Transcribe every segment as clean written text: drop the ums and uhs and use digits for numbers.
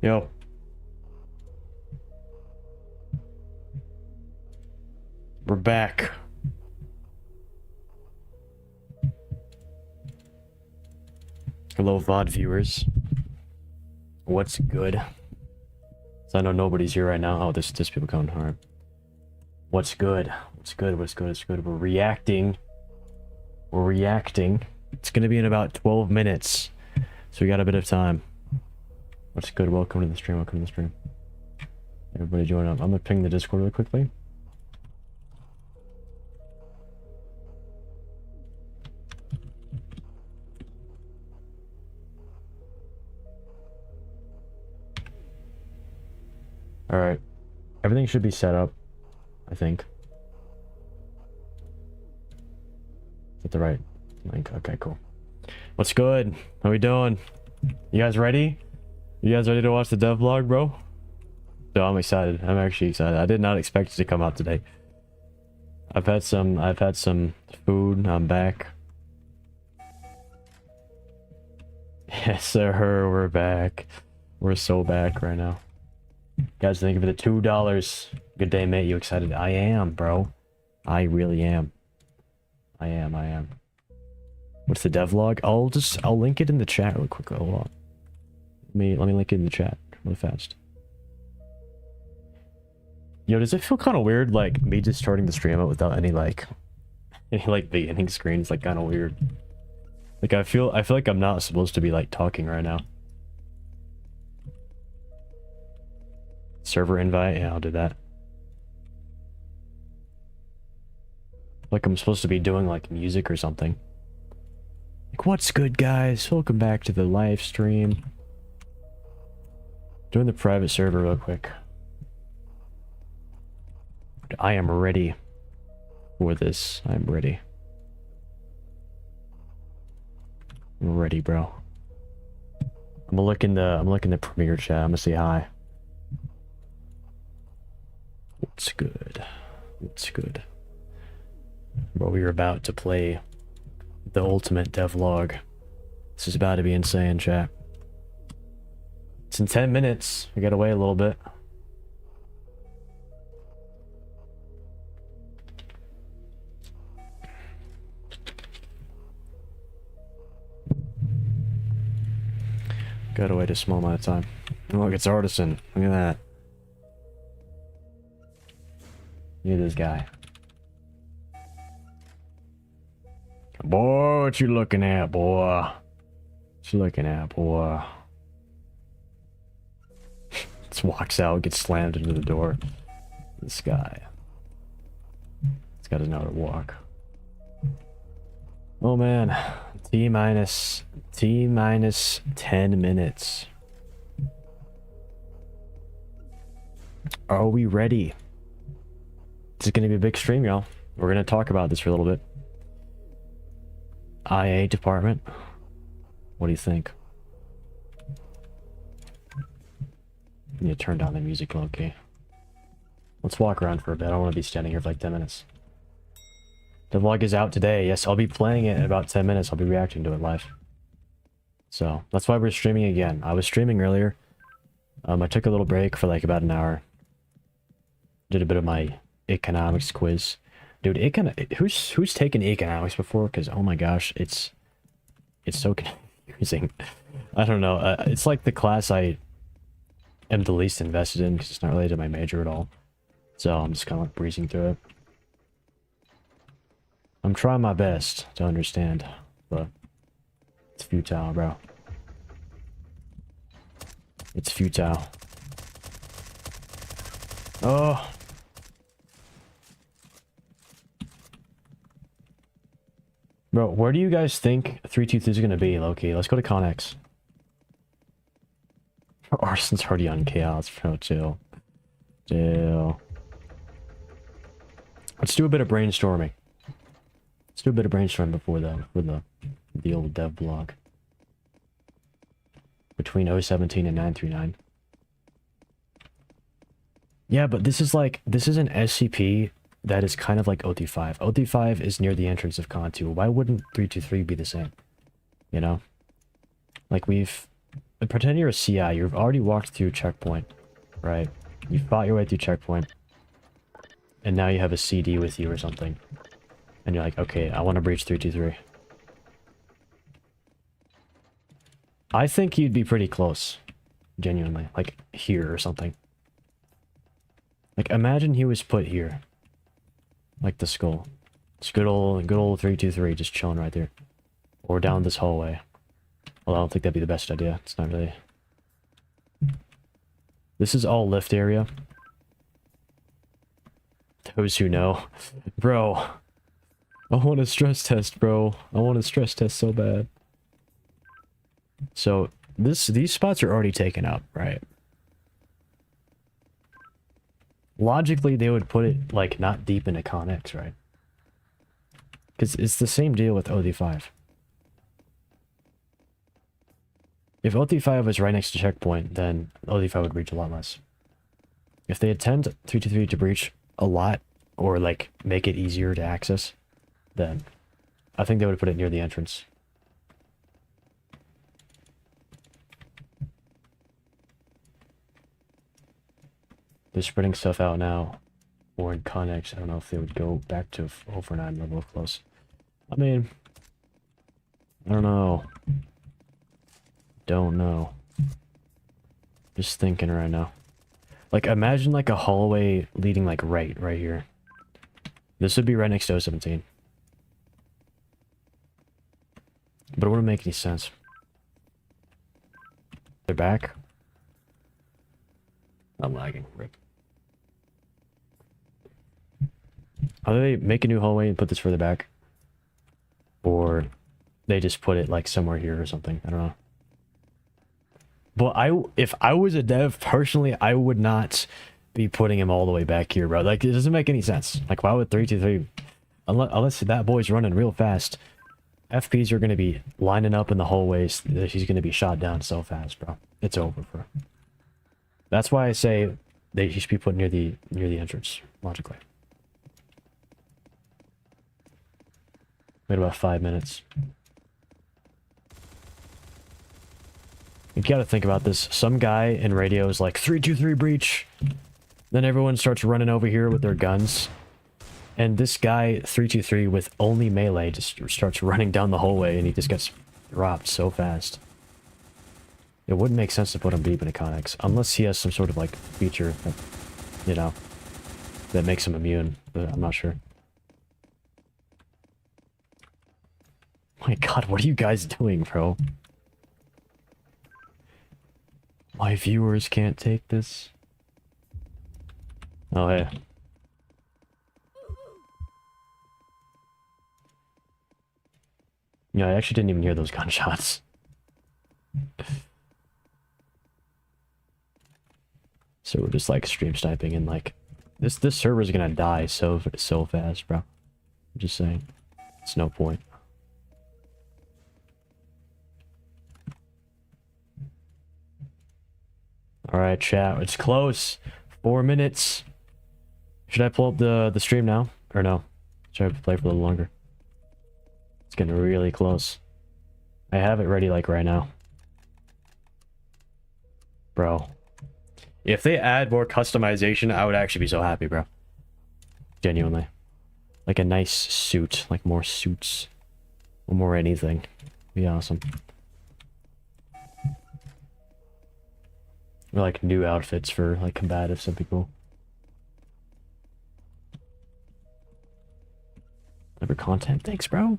Yo. We're back. Hello, VOD viewers. What's good? So I know nobody's here right now. Oh, there's people coming hard. What's good? What's good? What's good? What's good? We're reacting. We're reacting. It's gonna be in about 12 minutes. So we got a bit of time. What's good? Welcome to the stream. Welcome to the stream. Everybody join up. I'm gonna ping the Discord really quickly. Alright. Everything should be set up, I think. Is that the right link? Okay, cool. What's good? How we doing? You guys ready? You guys ready to watch the devlog, bro? So I'm excited. I'm actually excited. I did not expect it to come out today. I've had some food. I'm back. Yes, sir. We're back. We're so back right now. Guys, thank you for the $2. Good day, mate. You excited? I am, bro. I really am. I am. What's the devlog? I'll link it in the chat really quickly. Hold on. Let me link it in the chat really fast. Yo, does it feel kind of weird, like, me just starting the stream out without any beginning screens? Like, kind of weird. Like, I feel like I'm not supposed to be, like, talking right now. Server invite? Yeah, I'll do that. Like I'm supposed to be doing like music or something. Like, what's good, guys? Welcome back to the live stream. Join the private server real quick. I am ready for this. I'm ready. I'm ready, bro. I'm gonna look in the premiere chat. I'm gonna say hi. What's good? What's good? Bro, we are about to play the ultimate devlog. This is about to be insane, chat. It's in 10 minutes. We gotta wait a little bit. Gotta wait a small amount of time. Oh, look, it's Artisan. Look at that. Look at this guy. Boy, what you looking at, boy? What you looking at, boy? Just walks out, gets slammed into the door. This guy. He's got to know how to walk. Oh man. T minus 10 minutes. Are we ready? This is gonna be a big stream, y'all. We're gonna talk about this for a little bit. IA department. What do you think? I need to turn down the music low-key. Let's walk around for a bit. I don't want to be standing here for like 10 minutes. The vlog is out today. Yes, I'll be playing it in about 10 minutes. I'll be reacting to it live. So, that's why we're streaming again. I was streaming earlier. I took a little break for like about an hour. Did a bit of my economics quiz. Dude, who's taken economics before? Because oh my gosh, it's so confusing. I don't know. It's like the class I am the least invested in because it's not related to my major at all. So I'm just kind of like breezing through it. I'm trying my best to understand, but it's futile, bro. It's futile. Oh. Bro, where do you guys think 323 is going to be, Loki? Let's go to Connex. Arson's already on chaos, bro. Chill. Chill. Let's do a bit of brainstorming. Let's do a bit of brainstorming before the old devlog. Between 017 and 939. Yeah, but this is an SCP that is kind of like OT5. OT5 is near the entrance of Con 2. Why wouldn't 323 be the same? You know? Like, we've Pretend you're a CI. You've already walked through checkpoint, right? You fought your way through checkpoint, and now you have a CD with you or something. And you're like, okay, I want to breach 323. I think you'd be pretty close. Genuinely. Like, here or something. Like, imagine he was put here. Like the skull. It's good old 323 just chilling right there. Or down this hallway. Well, I don't think that'd be the best idea. It's not really... This is all lift area. Those who know. Bro. I want a stress test, bro. I want a stress test so bad. So, these spots are already taken up, right? Logically, they would put it, like, not deep into Connex, right? Because it's the same deal with OD5. If OD5 was right next to checkpoint, then OD5 would breach a lot less. If they attempt 323 to breach a lot, or, like, make it easier to access, then I think they would put it near the entrance. They're spreading stuff out now, or in Connex. I don't know if they would go back to over 9 level close. I mean, I don't know. Don't know. Just thinking right now. Like, imagine like a hallway leading like right here. This would be right next to 017. But it wouldn't make any sense. They're back. I'm lagging. Rip. Either they make a new hallway and put this further back, or they just put it like somewhere here or something. I don't know. But if I was a dev personally, I would not be putting him all the way back here, bro. Like, it doesn't make any sense. Like, why would 323, unless that boy's running real fast, FPs are going to be lining up in the hallways. He's going to be shot down so fast, bro. It's over, bro. That's why I say he should be put near the entrance, logically. Wait about 5 minutes. You gotta think about this. Some guy in radio is like, 323 breach. Then everyone starts running over here with their guns. And this guy, 323, with only melee, just starts running down the hallway and he just gets dropped so fast. It wouldn't make sense to put him deep into Connex, unless he has some sort of, like, feature that, you know, that makes him immune, but I'm not sure. My god, what are you guys doing, bro? My viewers can't take this. Oh, hey. Yeah, I actually didn't even hear those gunshots. So we're just like stream sniping and like this server's gonna die so fast, bro. I'm just saying. It's no point. Alright, chat, it's close. 4 minutes. Should I pull up the stream now? Or no? Should I play for a little longer? It's getting really close. I have it ready like right now. Bro. If they add more customization, I would actually be so happy, bro. Genuinely. Like a nice suit. Like more suits. Or more anything. Be awesome. Or like new outfits for like combatives, that'd be cool. Never content, thanks, bro.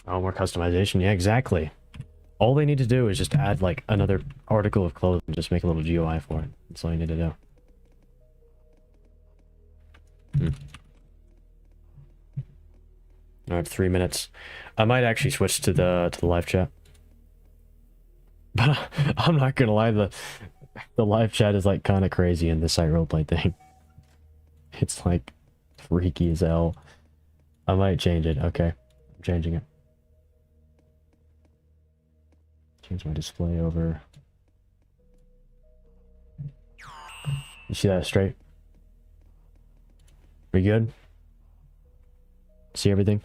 Oh, more customization. Yeah, exactly. All they need to do is just add like another article of clothing and just make a little GUI for it. That's all you need to do. Alright, 3 minutes. I might actually switch to the live chat. But I'm not gonna lie, the live chat is like kind of crazy in the site roleplay thing. It's like freaky as hell. I might change it. Okay, I'm changing it. Change my display over. You see that straight? We good? See everything?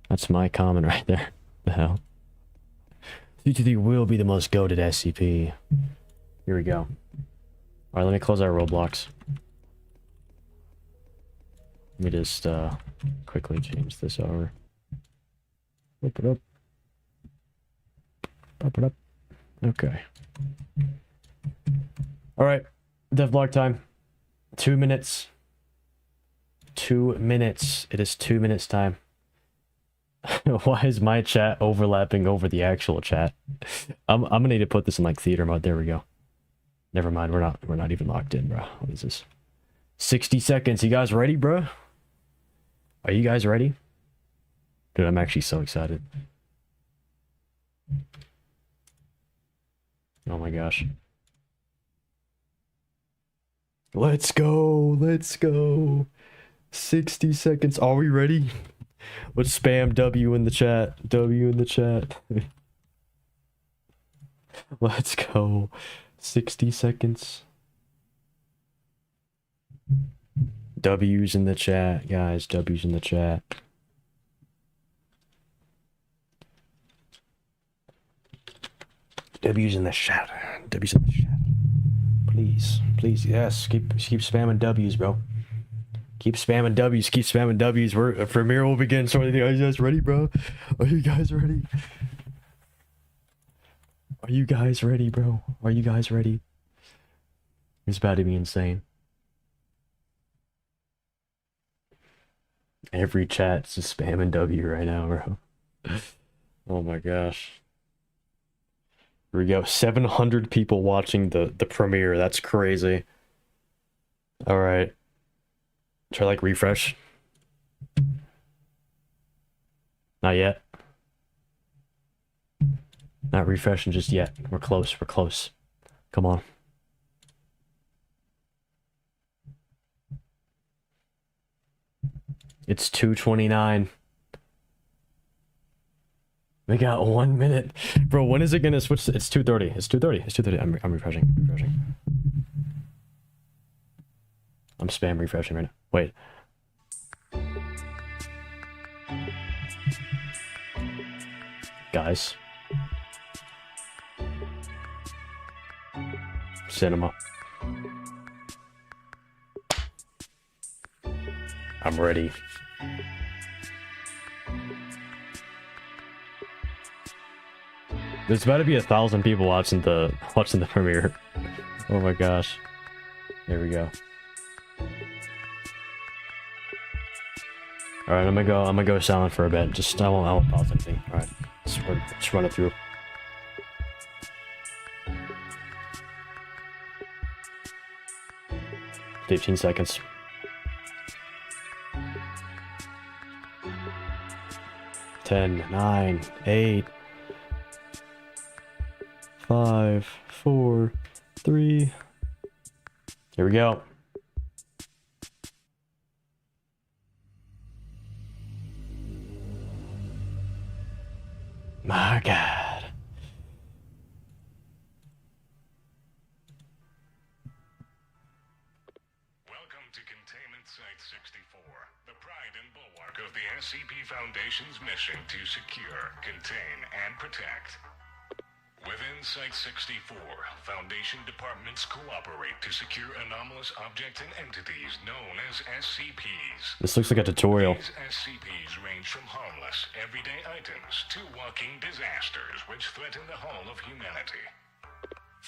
That's my comment right there. The hell? 323 will be the most goated SCP. Here we go. Alright, let me close our roadblocks. Let me just quickly change this over. Flip it up. Pop it up. Okay. Alright. Devlog time. 2 minutes. 2 minutes. It is 2 minutes time. Why is my chat overlapping over the actual chat? I'm gonna need to put this in like theater mode. There we go. Never mind, we're not even locked in, bro. What is this? 60 seconds. You guys ready, bro? Are you guys ready? Dude, I'm actually so excited. Oh my gosh. Let's go. Let's go. 60 seconds. Are we ready? Let's spam W in the chat. W in the chat. Let's go. 60 seconds. W's in the chat, guys. W's in the chat. W's in the chat. W's in the chat. Please. Please, yes. Keep spamming W's, bro. Keep spamming W's. Keep spamming W's. Premiere will begin. So are you guys ready, bro? Are you guys ready? Are you guys ready, bro? Are you guys ready? It's about to be insane. Every chat's just spamming W right now, bro. Oh my gosh. Here we go. 700 people watching the premiere. That's crazy. All right. Try like refresh. Not yet. Not refreshing just yet. We're close. We're close. Come on. It's 2:29. We got 1 minute. Bro, when is it gonna switch? It's 2:30. It's 2:30. It's 2:30. I'm refreshing. Refreshing. I'm spam refreshing right now. Wait. Guys. Cinema. I'm ready. There's about to be 1,000 people watching the premiere. Oh my gosh. There we go. All right, I'm gonna go silent for a bit. Just I won't pause anything. All right, just run it through. $15 seconds. 10, 9, 8, 5, 4, 3. Here we go. My God. Welcome to Containment Site 64, the pride and bulwark of the SCP Foundation's mission to secure, contain, and protect. Within Site-64, Foundation departments cooperate to secure anomalous objects and entities known as SCPs. This looks like a tutorial. These SCPs range from harmless, everyday items to walking disasters which threaten the whole of humanity.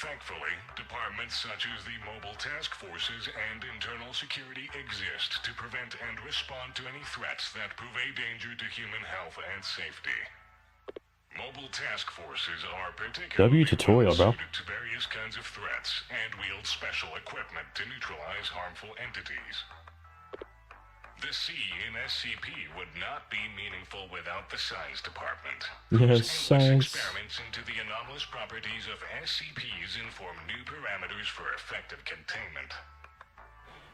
Thankfully, departments such as the Mobile Task Forces and Internal Security exist to prevent and respond to any threats that prove a danger to human health and safety. Mobile task forces are particularly tutorial, bro. suited to various kinds of threats and wield special equipment to neutralize harmful entities. The C in SCP would not be meaningful without the Science Department. Yes, whose science. endless experiments into the anomalous properties of SCPs inform new parameters for effective containment.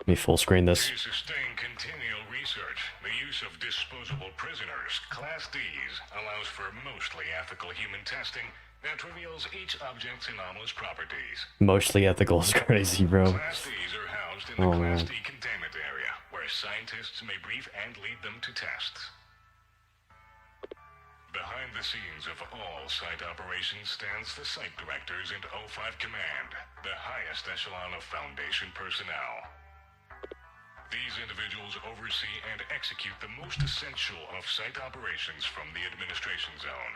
Let me full screen this. To sustain continual research, the use of disposable prisoners, Class Ds, allows for mostly ethical human testing that reveals each object's anomalous properties. Mostly ethical is crazy, bro. Class Ds are housed in the Class D containment area, where scientists may brief and lead them to tests. Behind the scenes of all site operations stands the site directors and O5 Command, the highest echelon of Foundation personnel. These individuals oversee and execute the most essential of site operations from the administration zone.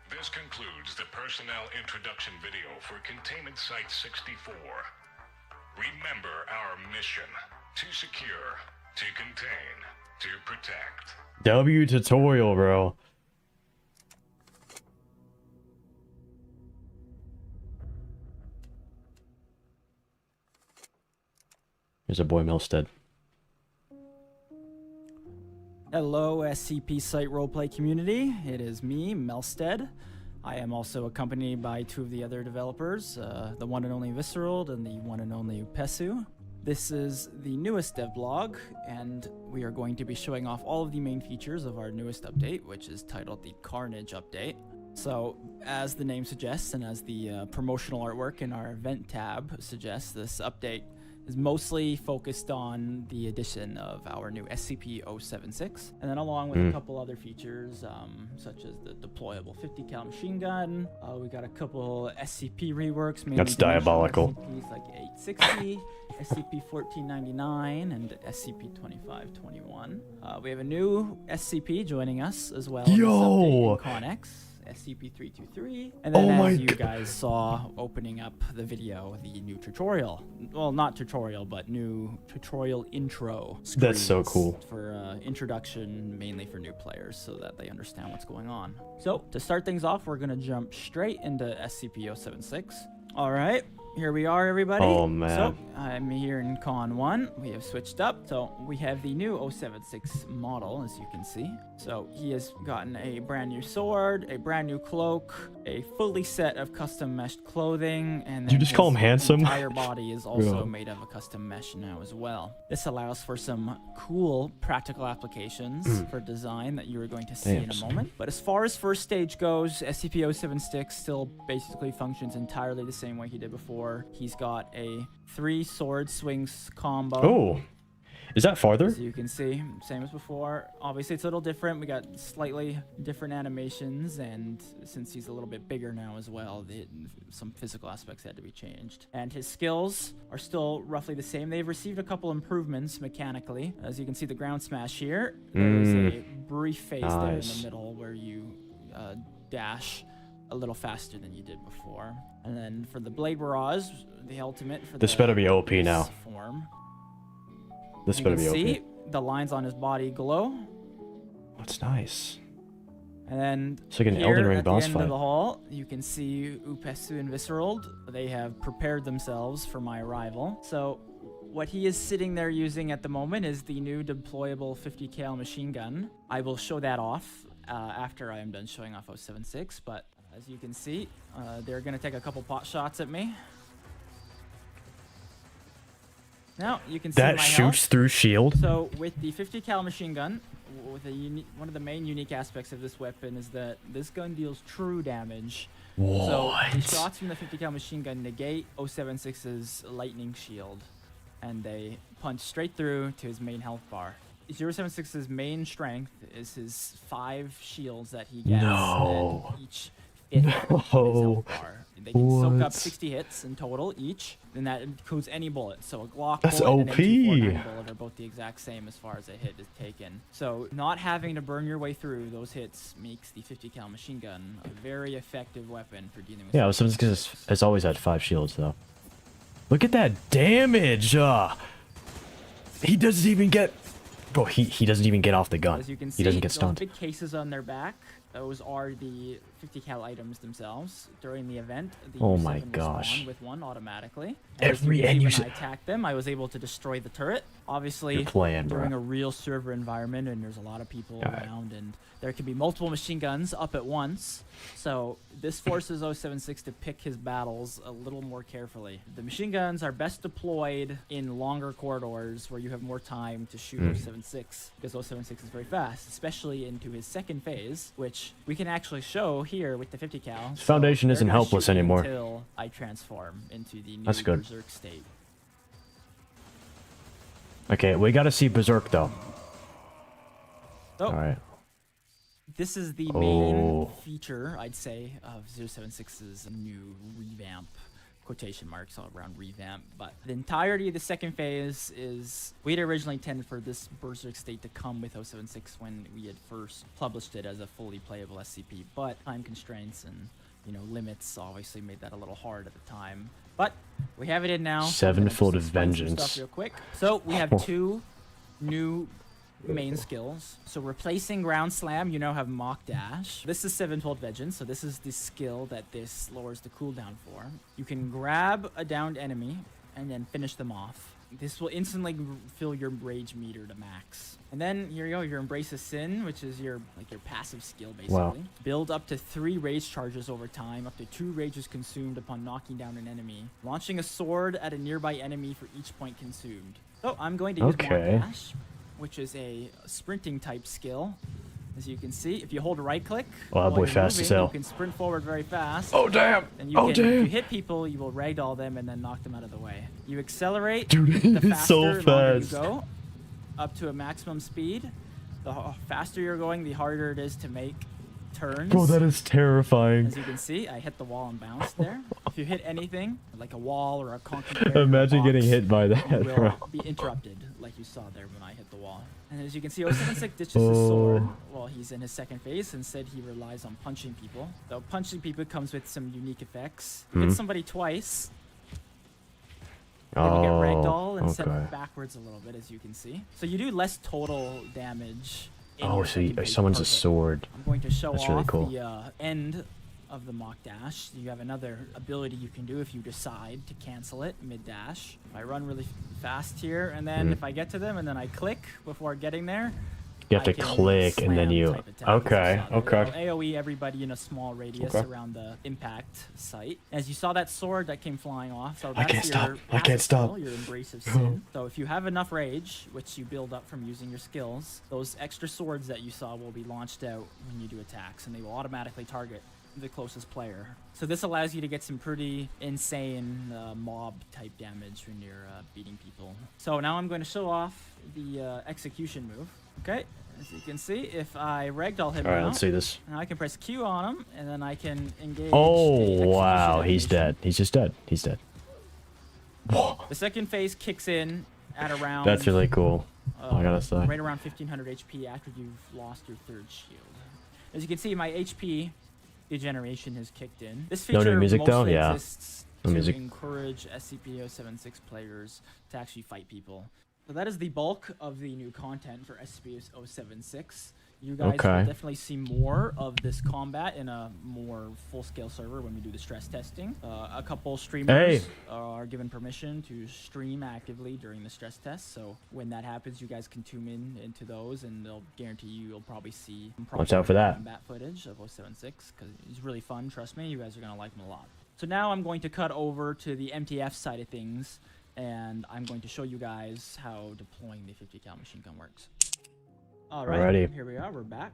This concludes the personnel introduction video for Containment Site 64. Remember our mission: to secure, to contain, to protect. W tutorial, bro. There's a boy Milstead. Hello, SCP Site Roleplay community. It is me, Melstead. I am also accompanied by two of the other developers, the one and only Visceral and the one and only Upesu. This is the newest devlog, and we are going to be showing off all of the main features of our newest update, which is titled the Carnage Update. So, as the name suggests, and as the promotional artwork in our event tab suggests, this update is mostly focused on the addition of our new SCP-076, and then along with a couple other features, such as the deployable 50 cal machine gun. We got a couple SCP reworks. Mainly That's diabolical. SCPs like 860, SCP-1499, and SCP-2521. We have a new SCP joining us as well. Yo! In Connex. SCP-323, and then as you guys saw opening up the video, the new tutorial, well, not tutorial, but new tutorial intro screens. That's so cool. For introduction, mainly for new players, so that they understand what's going on. So to start things off, we're gonna jump straight into SCP-076. All right, here we are, everybody. Oh, man. So I'm here in Con 1. We have switched up. So we have the new 076 model, as you can see. So he has gotten a brand new sword, a brand new cloak, a fully set of custom meshed clothing, and then you just call him handsome? His entire body is also made of a custom mesh now as well. This allows for some cool practical applications for design that you are going to see in a moment. But as far as first stage goes, SCP-076 still basically functions entirely the same way he did before. He's got a 3 sword swings combo. Oh, is that farther? As you can see, same as before. Obviously, it's a little different. We got slightly different animations, and since he's a little bit bigger now as well, some physical aspects had to be changed. And his skills are still roughly the same. They've received a couple improvements mechanically. As you can see, the ground smash here. There is a brief phase there in the middle where you dash a little faster than you did before. And then for the Blade Barrage, the ultimate for this better be OP now. Form. This better be OP. See the lines on his body glow. That's nice. And then it's like an here, Elden Ring at boss the end fight. of the hall, you can see Upesu and Visceral. They have prepared themselves for my arrival. So what he is sitting there using at the moment is the new deployable 50 cal machine gun. I will show that off after I am done showing off 076, but as you can see, they're going to take a couple pot shots at me. Now, you can see that my shoots health. through shield. So, with the 50 cal machine gun, with one of the main unique aspects of this weapon is that this gun deals true damage. What? So, the shots from the 50 cal machine gun negate 076's lightning shield, and they punch straight through to his main health bar. 076's main strength is his 5 shields that he gets. No. And each hit his health bar. They can soak up What? 60 hits in total each, and that includes any bullet. So a Glock That's bullet and OP. an MP49 bullet are both the exact same as far as a hit is taken. So not having to burn your way through those hits makes the 50 cal machine gun a very effective weapon for dealing with. Yeah, because has always had 5 shields though. Look at that damage. He doesn't even get. Bro, he doesn't even get off the gun. As you can see, He doesn't get those stunned. big cases on their back, those are the 50 cal items themselves. During the event, the Oh U7 my will gosh. spawn with one automatically. And as you Every can see, and when I attacked them, I was able to destroy the turret. Obviously, You're playing, bro. during a real server environment, and there's a lot of people Alright. around, and there can be multiple machine guns up at once. So this forces 076 to pick his battles a little more carefully. The machine guns are best deployed in longer corridors where you have more time to shoot 076, because 076 is very fast, especially into his second phase, which we can actually show here with the 50 cal. Foundation they're isn't gonna helpless shoot me anymore. until I transform into the new That's good. berserk state. Okay, we gotta see Berserk though. Oh, Alright. this is the Oh. main feature, I'd say, of 076's new revamp. Quotation marks all around revamp. But the entirety of the second phase is... We'd originally intended for this Berserk state to come with 076 when we had first published it as a fully playable SCP. But time constraints and, you know, limits obviously made that a little hard at the time. But we have it in now. Sevenfold of Explain some Vengeance. stuff real quick. So we have two new main skills. So replacing ground slam, you now have mock dash. This is sevenfold vengeance, so this is the skill that this lowers the cooldown for. You can grab a downed enemy and then finish them off. This will instantly fill your rage meter to max. And then here you go, your embrace of sin, which is your passive skill basically. Wow. Build up to 3 rage charges over time, up to 2 rages consumed upon knocking down an enemy. Launching a sword at a nearby enemy for each point consumed. So I'm going to use mock dash, which is a sprinting type skill. As you can see, if you hold right click, Oh, that boy fast as hell. you can sprint forward very fast. Oh damn! And you Oh can, damn! if you hit people, you will ragdoll them and then knock them out of the way. You accelerate Dude, the he's faster so the longer you fast. go, up to a maximum speed. The faster you're going, the harder it is to make turns. Bro, that is terrifying. As you can see, I hit the wall and bounced there. If you hit anything, like a wall or a concrete barrier or a Imagine getting box, hit by you that, bro. will be interrupted, like you saw there when I hit the wall. And as you can see, 076 ditches his sword while he's in his second phase. Instead, he relies on punching people. So punching people comes with some unique effects. Hit somebody twice, then you get ragdoll and sent backwards a little bit, as you can see. So you do less total damage. Oh, so he summons a sword. I'm going to show That's off really cool. the end of the mock dash. You have another ability you can do if you decide to cancel it mid-dash. I run really fast here, and then if I get to them and then I click before getting there, You have I to can click and then slam you... type attack, as you Okay, saw there. okay. It'll AoE everybody in a small radius Okay. around the impact site. As you saw that sword that came flying off, so I that's can't your stop. I passive can't stop. skill, your embrace of sin. So if you have enough rage, which you build up from using your skills, those extra swords that you saw will be launched out when you do attacks, and they will automatically target the closest player. So this allows you to get some pretty insane mob type damage when you're beating people. So now I'm going to show off the execution move. Okay, as you can see, if I ragdoll him Alright, now, let's see this. now I can press Q on him, and then I can engage. Oh, the execution wow. He's animation. dead. He's just dead. He's dead. Whoa. The second phase kicks in at around. That's really cool. I gotta say. Right around 1500 HP after you've lost your third shield. As you can see, my HP degeneration has kicked in. This No feature new music, though? mostly Yeah. exists No to music. encourage SCP-076 players to actually fight people. So that is the bulk of the new content for SCP-076. You guys will definitely see more of this combat in a more full-scale server when we do the stress testing. A couple streamers are given permission to stream actively during the stress test, so when that happens, you guys can tune in into those, and they'll guarantee you'll probably see some Watch out for that. combat footage of 076, because it's really fun. Trust me, you guys are going to like them a lot. So now I'm going to cut over to the MTF side of things, and I'm going to show you guys how deploying the 50 cal machine gun works. Alright, Alrighty. here we are, we're back.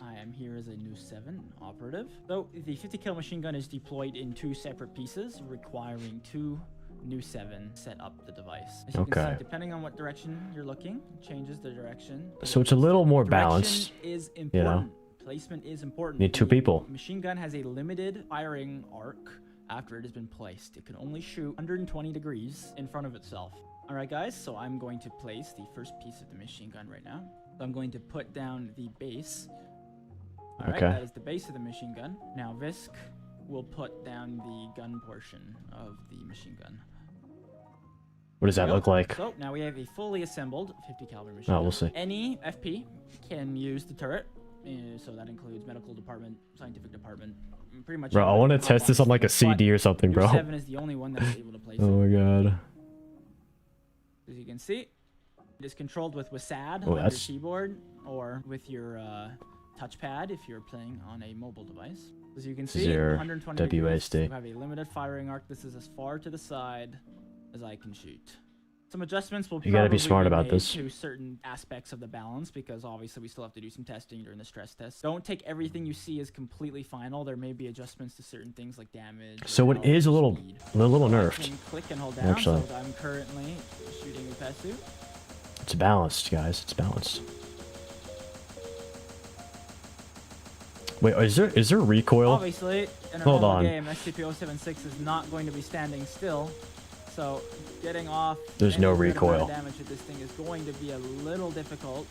I am here as a new 7 operative. So the 50 cal machine gun is deployed in 2 separate pieces, requiring 2 new 7 set up the device. As you can see, depending on what direction you're looking, it changes the direction. So it's a little more Direction balanced. is important. you know? Placement is important. Need 2 The people. Machine gun has a limited firing arc after it has been placed. It can only shoot 120 degrees in front of itself. Alright guys, so I'm going to place the first piece of the machine gun right now. So I'm going to put down the base. Alright, that is the base of the machine gun. Now Visk will put down the gun portion of the machine gun. What does that look like? So now we have a fully assembled 50 caliber machine Oh, gun. we'll see. Any FP can use the turret. So that includes medical department, scientific department, pretty much. Bro, I want to test this on like a CD or something, bro. 7 is the only one that is able to place Oh it. my god. As you can see, it is controlled with WASD Oh, on your that's- keyboard or with your touchpad if you're playing on a mobile device. As you can This is see, your 120 degrees. WASD. You have a limited firing arc. This is as far to the side as I can shoot. Some adjustments will You gotta be probably smart about made this. to certain aspects of the balance, because obviously we still have to do some testing during the stress test. Don't take everything you see as completely final. There may be adjustments to certain things like damage. So or it is a little, speed. a little I nerfed. can click and hold down. Actually. So I'm currently shooting with Pesu. It's balanced, guys. It's balanced. Wait, is there recoil? Obviously, in a Hold normal on. game, SCP-076 is not going to be standing still. So, getting off There's no any good amount recoil. of damage with this thing is going to be a little difficult.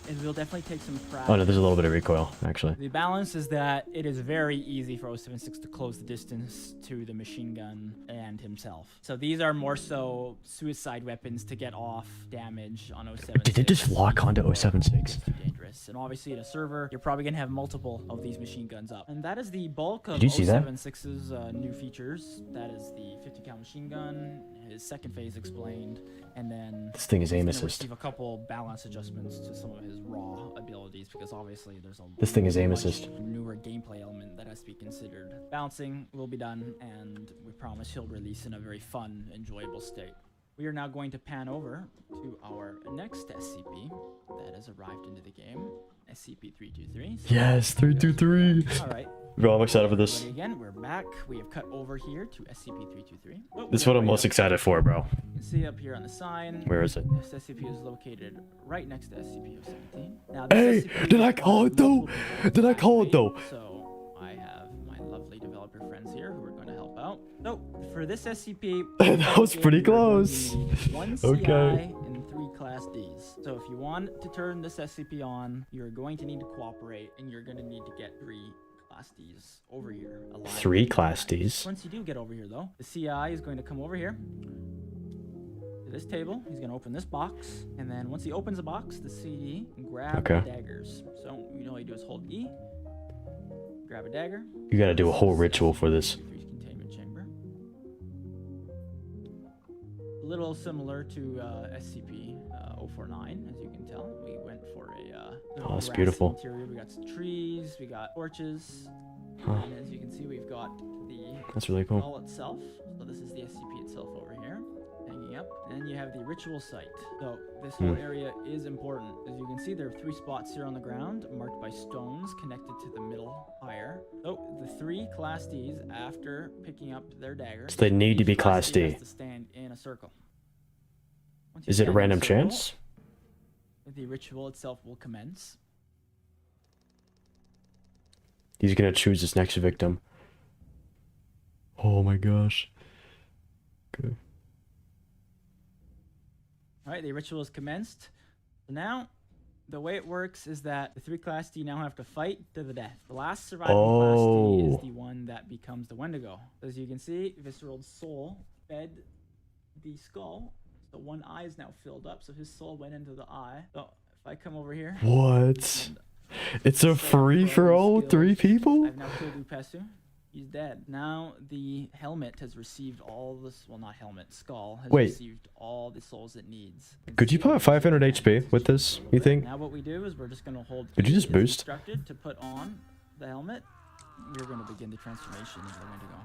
It will definitely take some practice. Oh no, there's a little bit of recoil, actually. The balance is that it is very easy for 076 to close the distance to the machine gun and himself. So these are more so suicide weapons to get off damage on 076. Did it just lock onto 076? It's too dangerous. And obviously in a server, you're probably going to have multiple of these machine guns up. And that is the bulk of Did you see that? 076's new features. That is the 50 cal machine gun, his second phase explained, and then This thing is aim he's gonna assist. receive a couple balance adjustments to some of his raw abilities, because obviously there's a This thing is aim much assist. newer gameplay element that has to be considered. Balancing will be done, and we promise he'll release in a very fun, enjoyable state. We are now going to pan over to our next SCP that has arrived into the game, SCP-323. Yes, 323. All right. Bro, I'm excited for this. Everybody again, we're back. We have cut over here to SCP-323. Oh, This is we're what I'm right most up. excited for, bro. You can see up here on the sign. Where is it? This SCP is located right next to SCP-017. Now, Hey, this SCP did I call it though? multiple Did I call it though? So I have my lovely developer friends here who are going to help out. So for this SCP, That was pretty you're going to close. need one CI Okay. and 3 Class Ds. So if you want to turn this SCP on, you're going to need to cooperate, and you're going to need to get 3 Class Ds over here. alive. 3 Class Ds? Once you do get over here, though, the CI is going to come over here to this table. He's going to open this box, and then once he opens the box, the CD can grab Okay. daggers. So you know all you do is hold E, grab a dagger. You gotta do a whole ritual for this. 2-3's containment chamber. A little similar to SCP-049, as you can tell. We went for a Oh, that's grassy beautiful. interior. We got some trees, we got torches, Huh. and as you can see, we've got the That's really cool. wall itself. So this is the SCP itself over here, hanging up. And then you have the ritual site. So this whole area is important. As you can see, there are 3 spots here on the ground marked by stones connected to the middle pyre. So the 3 Class Ds, after picking up their dagger, So they need to each be Class Class D has D. to stand in a circle. Once you Is it a stand in random circle, chance? the ritual itself will commence. He's gonna choose his next victim. Oh my gosh. Okay. Alright, the ritual is commenced. So now, the way it works is that the 3 Class D now have to fight to the death. The last surviving Class D Oh. is the one that becomes the Wendigo. As you can see, Visceral's soul fed the skull. So one eye is now filled up, so his soul went into the eye. So if I come over here... What? and It's a set free for all skills, 3 people? I've now killed Upesu. He's dead. Now the helmet has received all this. Well, not helmet. Skull has Wait. received all the souls it needs. Could you put 500 HP with this, you think? Now what we do is we're just gonna hold. Could you E just as boost? Instructed to put on the helmet. You're gonna begin the transformation into the Wendigo.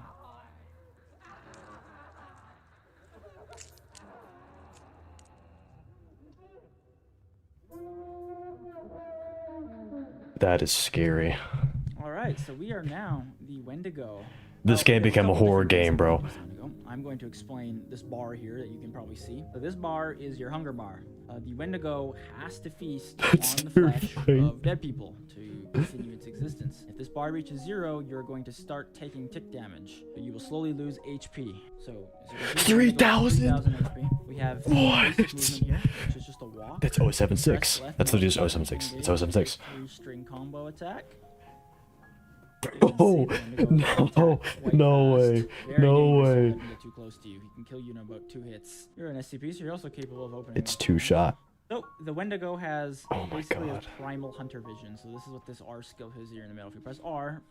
That is scary. All right, so we are now the Wendigo. This game there's became a couple horror different game, bro. ways to go. I'm going to explain this bar here that you can probably see. So this bar is your hunger bar. The Wendigo has to feast That's on the flesh terrifying. of dead people to continue its existence. If this bar reaches 0, you're going to start taking tick damage. But you will slowly lose HP. So as you can see, the Wendigo has 3,000? 3,000 HP. We have What? basic movement here, which is just a walk. That's 076. Press left That's mouse literally just button 076. to It's engage 076. 3-string combo attack. Oh, no, no way, no way. He can get too close to you. He can kill you in about 2 hits. You're an SCP, so you're also capable of opening. It's up 2 shot. So the Wendigo has Oh my basically God. a primal hunter vision. So this is what this R skill is here in the middle. If you press R,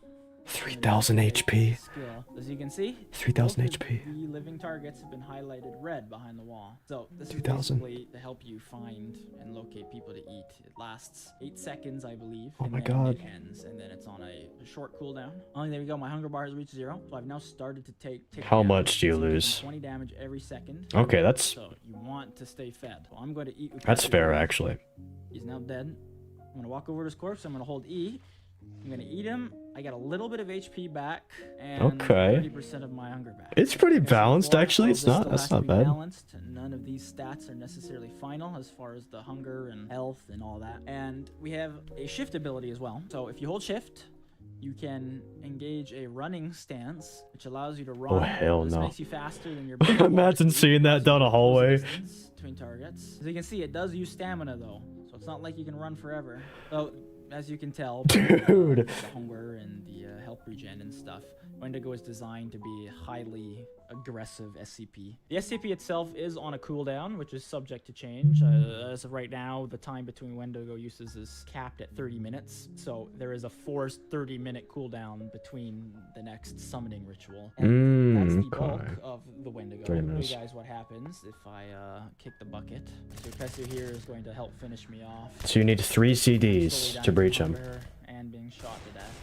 3,000 HP. skill. As you can see, 3,000 both of HP. The living targets have been highlighted red behind the wall. So this is 2,000. basically to help you find and locate people to eat. It lasts 8 seconds, I believe. Oh and my then God. It ends, and then it's on a short cooldown. Oh, there we go. My hunger bar has reached 0. So I've now started to take. How damage. much do you So I'm taking lose? 20 damage every second. Okay, that's So you want to stay fed. So I'm going to eat. that's Upesu. fair actually. He's now dead. I'm going to walk over to his corpse. I'm going to hold E. I'm going to eat him. I got a little bit of HP back and Okay. 30% of my hunger back. It's pretty Okay, so balanced far, actually. all It's this not. still That's has to not be bad. Balanced. None of these these stats are necessarily final as far as the hunger and health and all that. And we have a shift ability as well. So if you hold shift, you can engage a running stance, which allows you to run. Oh, hell this no. makes you faster than your Imagine seeing that down a hallway. Between targets. As you can see, it does use stamina though, so it's not like you can run forever. So as you can tell, dude, the hunger and the health regen and stuff, Wendigo is designed to be a highly aggressive SCP. The SCP itself is on a cooldown, which is subject to change. As of right now, the time between Wendigo uses is capped at 30 minutes, so there is a forced 30-minute cooldown between the next summoning ritual. And that's the bulk of the Wendigo. 30 I'll minutes. show you guys what happens if I kick the bucket. So Professor here is going to help finish me off. So you need 3 CDs Slowly to dying breach from him. hunger and being shot to death.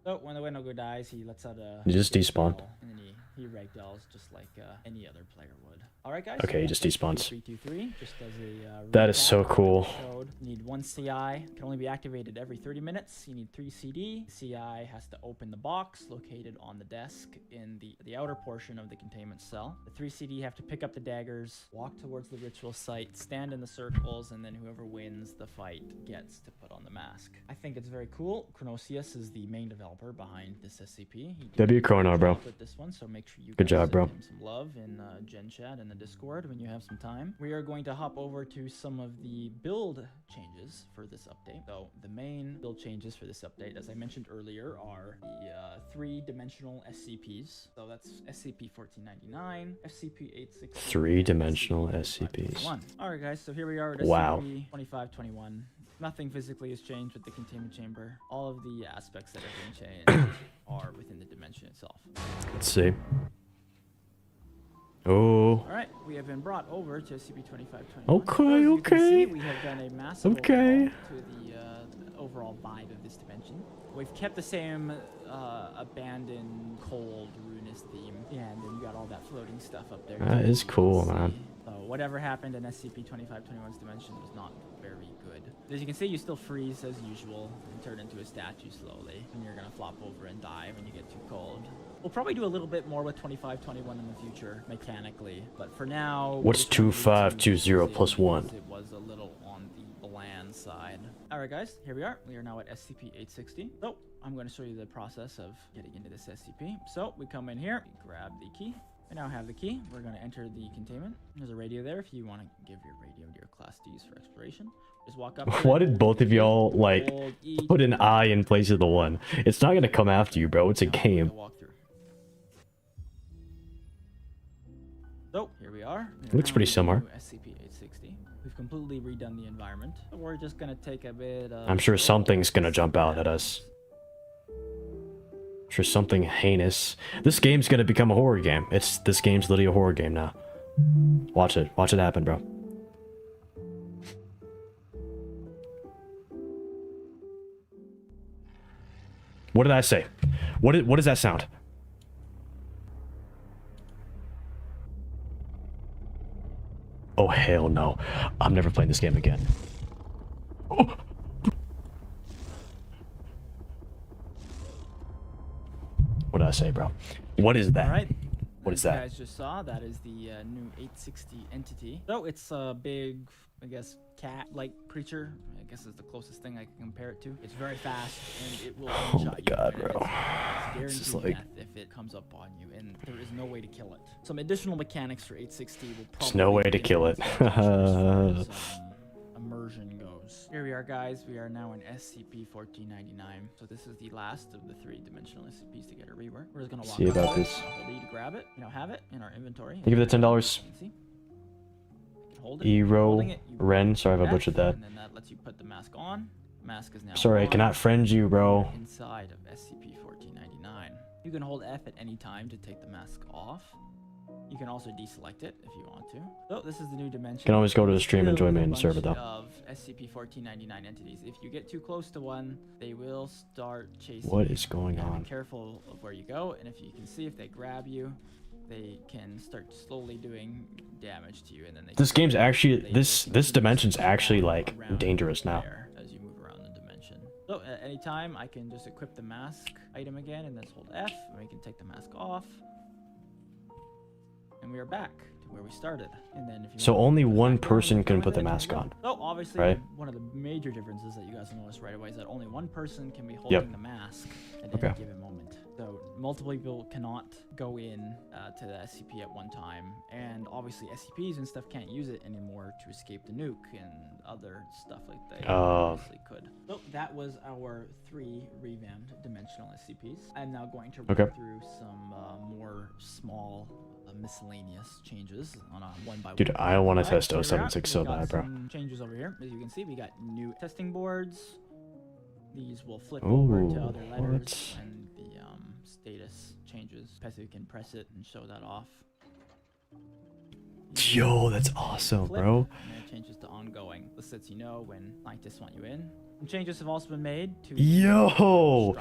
So when the Wendigo dies, he lets out a... You just despawn. And then he ragdolls just like any other player would. Alright guys. Okay, he just despawns. 323, just as a That is recap so of cool. the episode. You need 1 CI, can only be activated every 30 minutes. You need 3 CD. CI has to open the box located on the desk in the outer portion of the containment cell. The 3 CD have to pick up the daggers, walk towards the ritual site, stand in the circles, and then whoever wins the fight gets to put on the mask. I think it's very cool. Cityous is the main developer behind this SCP. He did W a Chrono, good bro. job with this one, so make sure you Good guys job, send bro. him some love in Gen Chat and the Discord when you have some time. We are going to hop over to some of the build changes for this update. So the main build changes for this update, as I mentioned earlier, are the 3-dimensional SCPs. So that's SCP-1499, SCP-860, 3-dimensional SCPs. Alright guys, so here we are with Wow. SCP-2521. Nothing physically has changed with the containment chamber. All of the aspects that have been changed are within the dimension itself. Let's see. Oh. Alright, we have been brought over to SCP-2521. Okay, As you can see, okay. we have done a massive Okay. overhaul to the overall vibe of this dimension. We've kept the same abandoned, cold, ruinous theme. Yeah, and then you got all that floating stuff up there. That too, is you can cool, see. man. So whatever happened in SCP-2521's dimension was not very good. As you can see, you still freeze as usual and turn into a statue slowly. And you're gonna flop over and die when you get too cold. We'll probably do a little bit more with 2521 in the future, mechanically. But for now... What's 2520 plus 1? It was a little on the bland side. Alright guys, here we are. We are now at SCP-860. So, I'm going to show you the process of getting into this SCP. So, we come in here, we grab the key. We now have the key. We're going to enter the containment. There's a radio there if you want to give your radio to your class to use for exploration. Just walk up. Why did both of y'all, like, hold E put an I in place of the 1? It's not gonna come after you, bro. It's a Now, game. we'll walk through. So, here we are. We are Looks now pretty in similar. SCP-860. We've completely redone the environment. So we're just going to take a bit of... I'm sure something's gonna jump out at us. I'm sure something heinous. This game's gonna become a horror game. This game's literally a horror game now. Watch it. Watch it happen, bro. What did I say? What does that sound? Oh, hell no. I'm never playing this game again. Oh. What did I say, bro? What is that? All right. What is As that? You guys just saw, that is the new 860 entity. So it's a big, I guess, cat-like creature. I guess is the closest thing I can compare it to. It's very fast, and it will Oh one-shot my you, God, and bro. It's This is guaranteed like- death if it comes up on you, and there is no way to kill it. Some additional mechanics for 860 will probably... There's no way to kill it. as far as, immersion goes. Here we are, guys. We are now in SCP-1499. So this is the last of the 3-dimensional SCPs to get a rework. We're just gonna walk See up about to it, this. hold E to grab it. You know, have it in our inventory. Give it the $10. You can see. You can hold it. Ero Holding it, you Ren. Sorry if I F, butchered that. And then that lets you put the mask on. Mask is now Sorry, I on. cannot friend you, bro. Inside of SCP-1499. You can hold F at any time to take the mask off. You can also deselect it if you want to. So this is the new dimension. You can always go to the stream and join me in the Bunch server, though. Of SCP-1499 entities. If you get too close to one, they will start chasing. What you. is going You gotta on? Be careful of where you go, and if you can see, if they grab you, they can start slowly doing damage to you, and then they. This game's actually they this will this continue dimension's to actually move like around dangerous now. there as you move around the dimension. So at any time, I can just equip the mask item again, and then just hold F, and we can take the mask off. and we are back to where we started. And then if you So want to only put it one back on, person we can go put the with it, mask there we on. go. So obviously, right? one of the major differences that you guys will notice right away is that only one person can be holding the mask at any given moment. So multiple people cannot go in to the SCP at one time, and obviously SCPs and stuff can't use it anymore to escape the nuke and other stuff like they obviously could. So that was our 3 revamped dimensional SCPs. I'm now going to run through some more small miscellaneous changes on a 1 by 1. Dude, I want to test Here we are. 076 so We've got bad, bro. some changes over here. As you can see, we got new testing boards. These will flip over to other letters and the status changes. You can press it and show that off. Yo, that's awesome, bro. And it changes to ongoing. This lets you know when scientists want you in. And changes have also been made to Yo,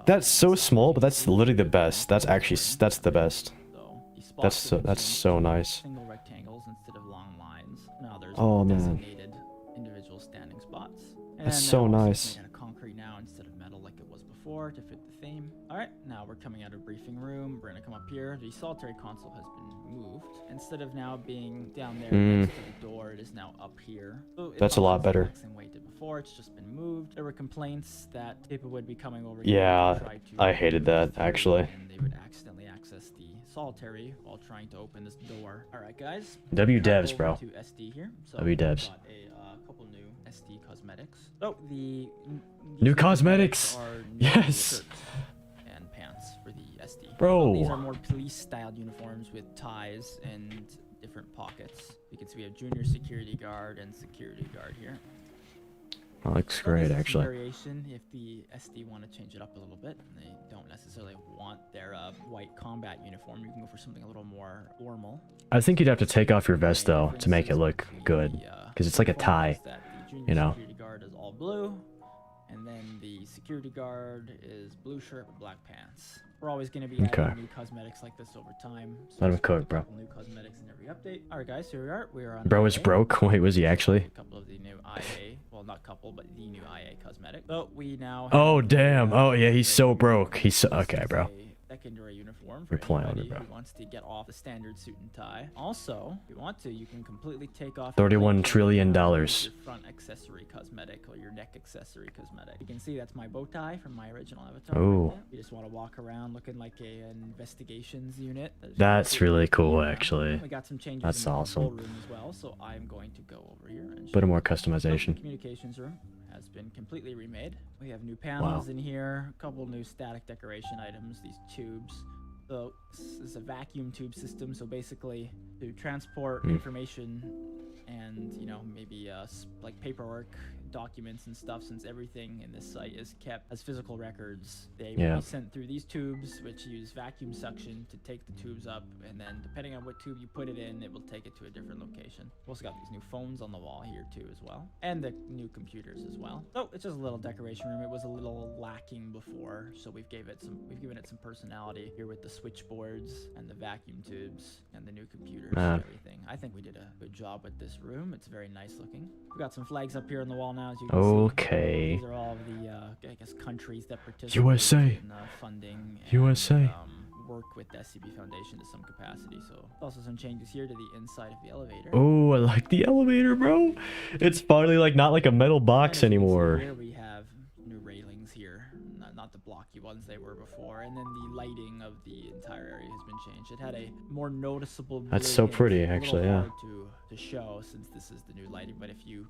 that's so small, but that's literally the best. That's actually the best. So That's so nice. Single rectangles instead of long lines. Now there's man, designated individual standing spots. And that's so nice. Made out of concrete now instead of metal like it was before to fit the theme. All right, now we're coming out of briefing room. We're gonna come up here. The solitary console has been moved. Instead of now being down there next to the door, it is now up here. So That's a lot better. Same way it did before. It's just been moved. There were complaints that people would be coming over Yeah, here to try to I hated that, through, actually. and they would accidentally access the solitary while trying to open this door. All right, guys. W devs, Over bro. To SD here. So W devs. got a couple new SD cosmetics. So the New cosmetics. are new Yes. shirts and pants for the SD. Bro. So these are more police-styled uniforms with ties and different pockets. You can see we have junior security guard and security guard here. That looks So great, this is some actually. variation if the SD want to change it up a little bit and they don't necessarily want their white combat uniform. You can go for something a little more formal. I think you'd have to take off your vest, though, to make it look good. Because it's like a tie, you know? Security guard is all blue, and then the security guard is blue shirt with black pants. We're always going to be adding new cosmetics like this over time. So Let him just cook, a bro. couple new cosmetics in every update. All right, guys, here we are. We are on. Bro is IA. broke. Wait, was he actually? A couple of the new IA, well, not couple, but the new IA cosmetic. So we now. Oh, have, damn. Oh, yeah, he's so broke. He's so... Okay, bro. Secondary uniform We're for playing with anybody it, bro. who wants to get off the standard suit and tie. Also, if you want to, you can completely take off $31 your trillion. your front accessory cosmetic or your neck accessory cosmetic. You can see that's my bow tie from my original avatar. Ooh. Right, you just want to walk around looking like an investigations unit. That's really cool, actually. We got some changes That's in the awesome. control room as well, so I'm going to go over here and Bit show more you. So the customization. communications room has been completely remade. We have new panels in here, a couple new static decoration items, these tubes. So this is a vacuum tube system, so basically to transport information and, you know, maybe like paperwork, documents and stuff, since everything in this site is kept as physical records. They will be sent through these tubes, which use vacuum suction to take the tubes up, and then depending on what tube you put it in, it will take it to a different location. We've also got these new phones on the wall here too as well, and the new computers as well. So it's just a little decoration room. It was a little lacking before, so we've given it some personality here with the switchboards and the vacuum tubes and the new computers and everything. I think we did a good job with this room. It's very nice looking. We've got some flags up here on the wall now, as you can see. Okay. These are all of the, I guess, countries that participate USA. in funding and, USA. work with the SCP Foundation to some capacity. So also some changes here to the inside of the elevator. Oh, I like the elevator, bro. It's finally like not like a metal box And as you can see anymore. Here we have new railings here, not the blocky ones they were before, and then the lighting of the entire area has been changed. It had a more noticeable. That's so brilliance, pretty, a little actually, yeah. hard to show since this is the new lighting, but if you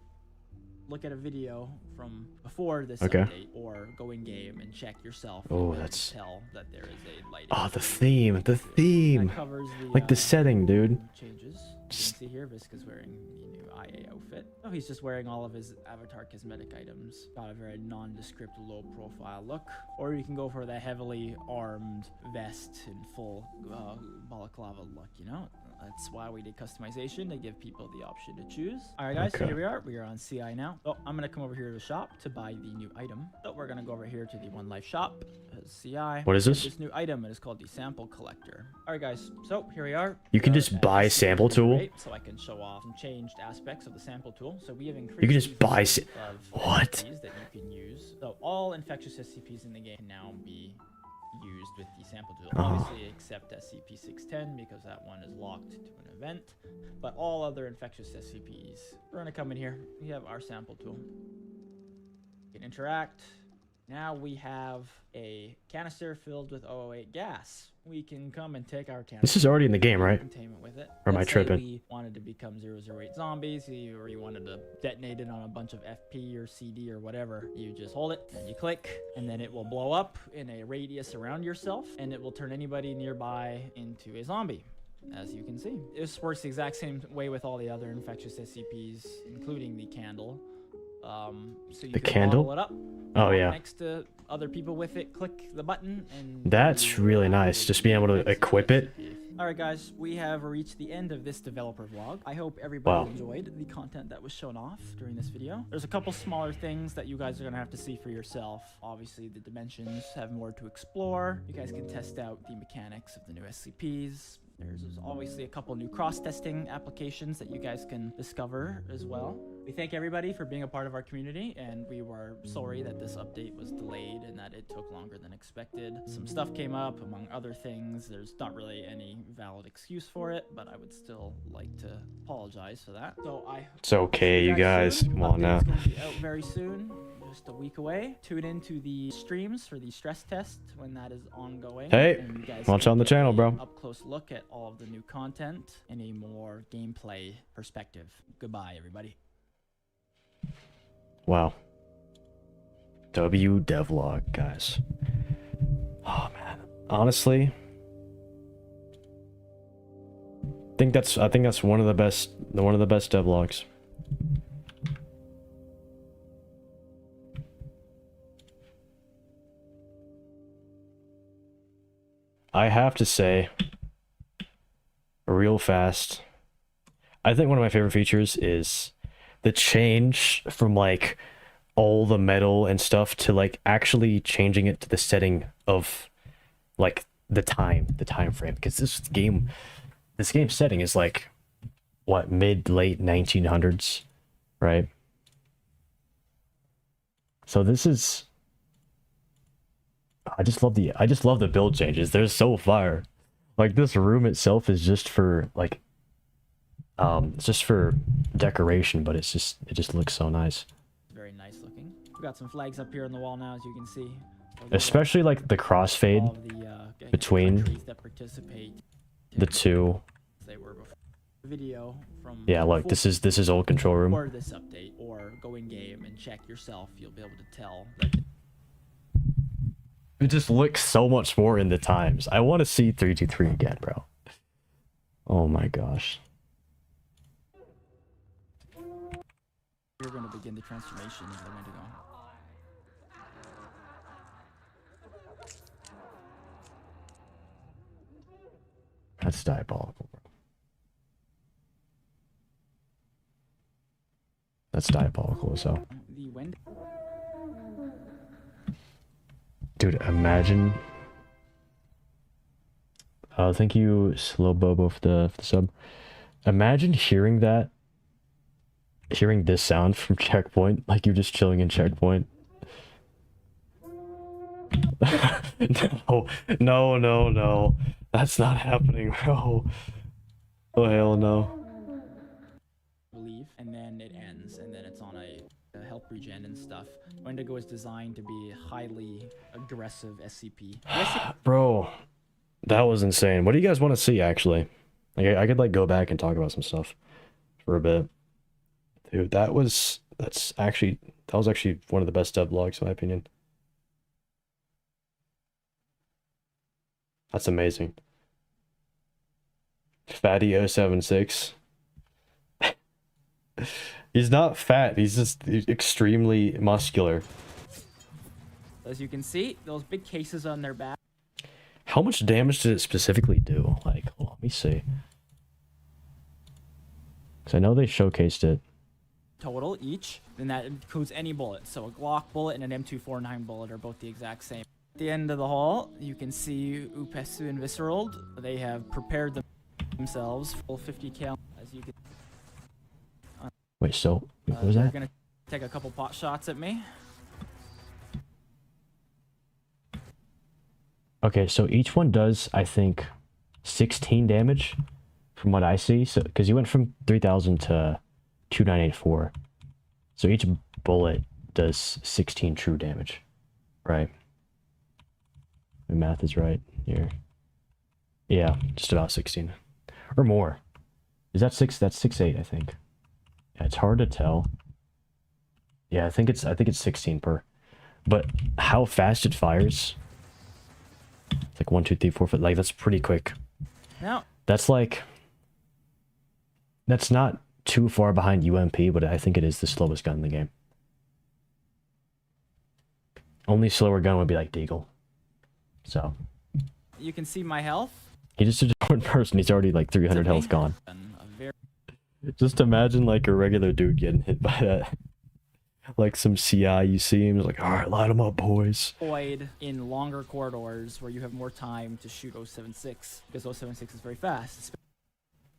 look at a video from before this update or go in game and check yourself, Oh, you that's... can tell that there is a lighting. Oh, the theme. The theme. That covers the, like the setting, dude. Changes. You can see here, Visca's wearing the new IA outfit. Oh, he's just wearing all of his avatar cosmetic items. Got a very nondescript, low-profile look. Or you can go for the heavily armed vest and full balaclava look, you know? That's why we did customization, to give people the option to choose. All right, guys, so here we are. We are on CI now. So I'm going to come over here to the shop to buy the new item. So we're going to go over here to the One Life shop, CI. What is this? This new item, it is called the Sample Collector. All right, guys, so here we are. You can We are just at buy a SCP sample tool? rate, so I can show off some changed aspects of the sample tool. So we have increased You can just the buy use of what? SCPs that you can use. So all infectious SCPs in the game can now be used with the sample tool. Uh-huh. Obviously, except SCP-610 because that one is locked to an event. But all other infectious SCPs, we're gonna come in here. We have our sample tool. You can interact. Now we have a canister filled with O08 gas. We can come and take our canister. This is already in the game, right? Containment with it. Or am I Let's say tripping? we wanted to become 008 zombies, or you wanted to detonate it on a bunch of FP or CD or whatever. You just hold it and you click, and then it will blow up in a radius around yourself, and it will turn anybody nearby into a zombie. As you can see, this works the exact same way with all the other infectious SCPs, including the candle. So you The can candle? bottle it up. Oh, yeah. Next to other people with it, click the button, and That's really nice, just being able to equip it. Alright guys, we have reached the end of this developer vlog. I hope everybody Wow. enjoyed the content that was shown off during this video. There's a couple smaller things that you guys are going to have to see for yourself. Obviously the dimensions have more to explore. You guys can test out the mechanics of the new SCPs. There's obviously a couple new cross-testing applications that you guys can discover as well. We thank everybody for being a part of our community, and we were sorry that this update was delayed and that it took longer than expected. Some stuff came up, among other things. There's not really any valid excuse for it, but I would still like to apologize for that. So It's okay, you guys. soon. Come on now. Update's gonna be out very soon, just a week away. Tune into the streams for the stress test when that is ongoing. Hey, and you guys watch can on the get channel, a bro. Up close look at all of the new content in a more gameplay perspective. Goodbye, everybody. Wow. Devlog, guys. Oh man. Honestly, I think that's one of the best devlogs. I have to say, real fast, I think one of my favorite features is the change from like all the metal and stuff to like actually changing it to the setting of like the time frame, because this game setting is like what, mid late 1900s, right? So this is, I just love the build changes. They're so fire. Like this room itself is just for like it's just for decoration, but it just looks so nice. Very nice looking. We've got some flags up here on the wall now, as you can see. Especially like the crossfade All of the, between countries that participate. the two. They were before. Video from Yeah, look, this is old control room. or this update, or go in game and check yourself. You'll be able to tell that It just looks so much more in the times. I want to see 323 again, bro. Oh my gosh. we're going to begin the transformation into the Wendigo. That's diabolical, bro. That's diabolical as hell. The Wendigo. Dude, imagine. Thank you, Slow Bobo, for the sub. Imagine hearing this sound from Checkpoint, like you're just chilling in Checkpoint. No. That's not happening, bro. Oh, hell no. Leave, and then it ends, and then it's on a health regen and stuff. Wendigo is designed to be a highly aggressive SCP. Bro, that was insane. What do you guys want to see, actually? Like, I could, like, go back and talk about some stuff for a bit. Dude, that was actually one of the best devlogs, in my opinion. That's amazing. Fatty076. He's not fat, he's just extremely muscular. As you can see, those big cases on their back. How much damage did it specifically do? Like, hold on, let me see. Because I know they showcased it. Total each, and that includes any bullet. So a Glock bullet and an M249 bullet are both the exact same. At the end of the hall, you can see Upesu and Visceral. They have prepared themselves full 50 cal. As you can. Wait, so what was They're that? gonna take a couple pot shots at me. Okay, so each one does, I think, 16 damage from what I see. So, because you went from 3,000 to 2,984. So each bullet does 16 true damage. Right. My math is right here. Yeah, just about 16. Or more. Is that 6? That's 6/8, I think. Yeah, it's hard to tell. Yeah, I think it's 16 per. But how fast it fires? It's like 1, 2, 3, 4 foot. Like, that's pretty quick. Now, That's like... That's not too far behind UMP, but I think it is the slowest gun in the game. Only slower gun would be like Deagle. So... you can see my health. He just a different person. He's already like 300 health gone. Just imagine like a regular dude getting hit by that. Like some CI you see him, he's like, alright, light him up, boys. Void in longer corridors where you have more time to shoot 076 because 076 is very fast.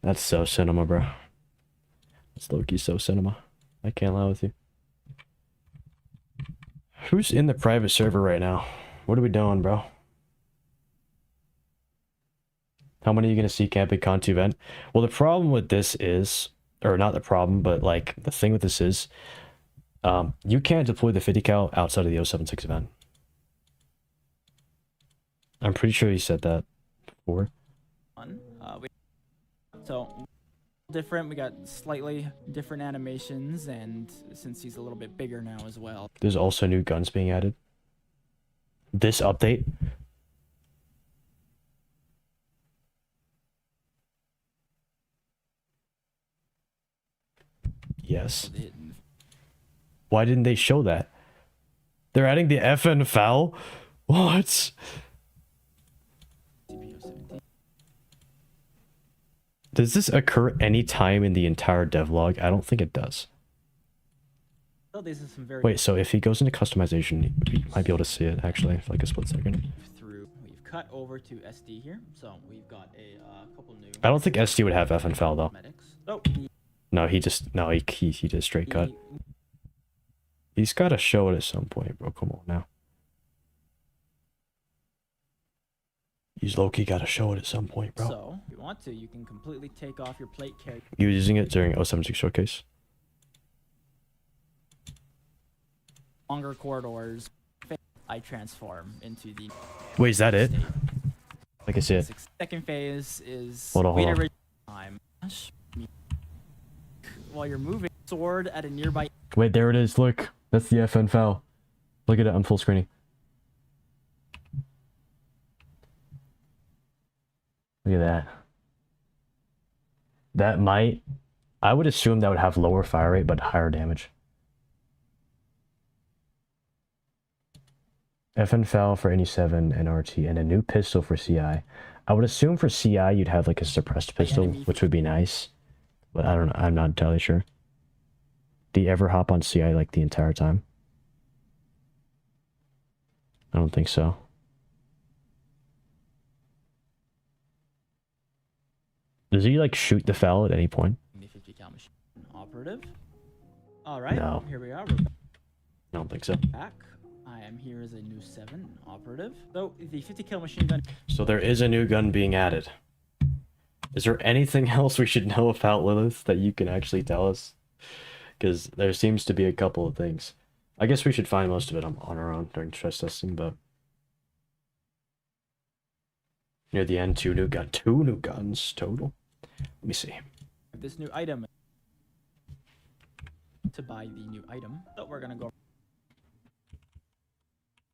That's so cinema, bro. That's low-key so cinema. I can't lie with you. Who's in the private server right now? What are we doing, bro? How many are you gonna see camping Con2 event? Well, the problem with this is, or not the problem, but like the thing with this is, you can't deploy the 50 cal outside of the 076 event. I'm pretty sure you said that before. So different. We got slightly different animations, and since he's a little bit bigger now as well. There's also new guns being added. This update. Yes. Why didn't they show that? They're adding the FN foul? What? Does this occur any time in the entire devlog? I don't think it does. So these are some very Wait, so if he goes into customization, you might be able to see it actually for like a split second. through. We've cut over to SD here, so we've got a couple new. I don't think SD would have FN foul though. Medics. Oh, No, he just did straight cut. He's got to show it at some point, bro. Come on now. He's low-key got to show it at some point, bro. So, if you want to, you can completely take off your plate carrier. You using it during 076 showcase? Longer corridors. I transform into the. Wait, is that it? Like I said. Second phase is. Hold on. Time. While you're moving, sword at a nearby. Wait, there it is. Look, that's the FN foul. Look at it. I'm full screening. Look at that. That might... I would assume that would have lower fire rate, but higher damage. FN foul for any 7 and RT, and a new pistol for CI. I would assume for CI you'd have like a suppressed pistol, which would be nice. But I don't know. I'm not entirely sure. Do you ever hop on CI like the entire time? I don't think so. Does he like shoot the foul at any point? The 50 cal machine operative. All right. No. Here we are. I don't think so. Back. I am here as a new 7 operative. So the 50 cal machine gun. So there is a new gun being added. Is there anything else we should know about Lilith that you can actually tell us? Because there seems to be a couple of things. I guess we should find most of it on our own during stress testing, but... Near the end, 2 new guns total. Let me see. This new item. To buy the new item. So we're gonna go.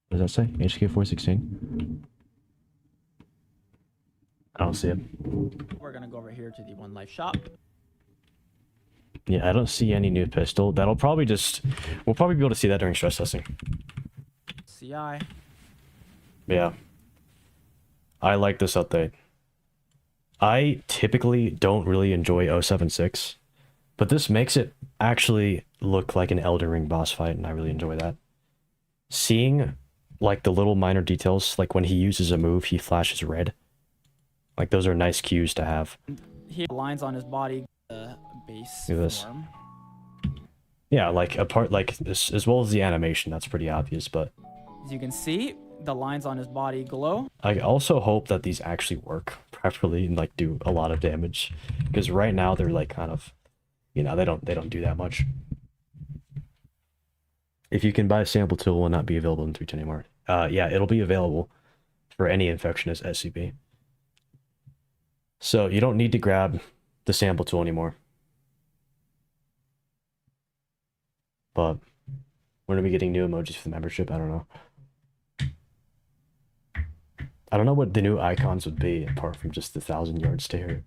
What does that say? HK 416? I don't see it. We're gonna go over here to the One Life shop. Yeah, I don't see any new pistol. That'll probably just... We'll probably be able to see that during stress testing. CI. Yeah. I like this update. I typically don't really enjoy 076, but this makes it actually look like an Elden Ring boss fight, and I really enjoy that. Seeing, like, the little minor details, like when he uses a move, he flashes red. Like, those are nice cues to have. He lines on his body, base Look at this. form. Yeah, like, apart, like, this, as well as the animation, that's pretty obvious, but... As you can see, the lines on his body glow. I also hope that these actually work properly and like do a lot of damage, because right now they're like kind of, you know, they don't do that much. If you can buy a sample tool, it will not be available in 310 anymore. Yeah, it'll be available for any infectionist SCP. So you don't need to grab the sample tool anymore. But we're gonna be getting new emojis for the membership. I don't know. I don't know what the new icons would be apart from just the 1,000-yard stare.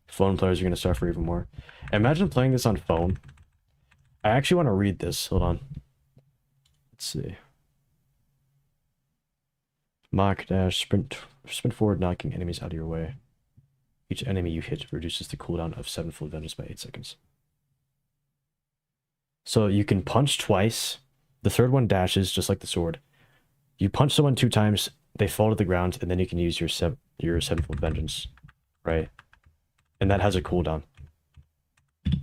Phone players are gonna suffer even more. Imagine playing this on phone. I actually want to read this. Hold on. Let's see. Mach dash sprint forward, knocking enemies out of your way. Each enemy you hit reduces the cooldown of 7 full vengeance by 8 seconds. So you can punch twice. The third one dashes just like the sword. You punch someone 2 times, they fall to the ground, and then you can use your 7-fold vengeance, right? And that has a cooldown.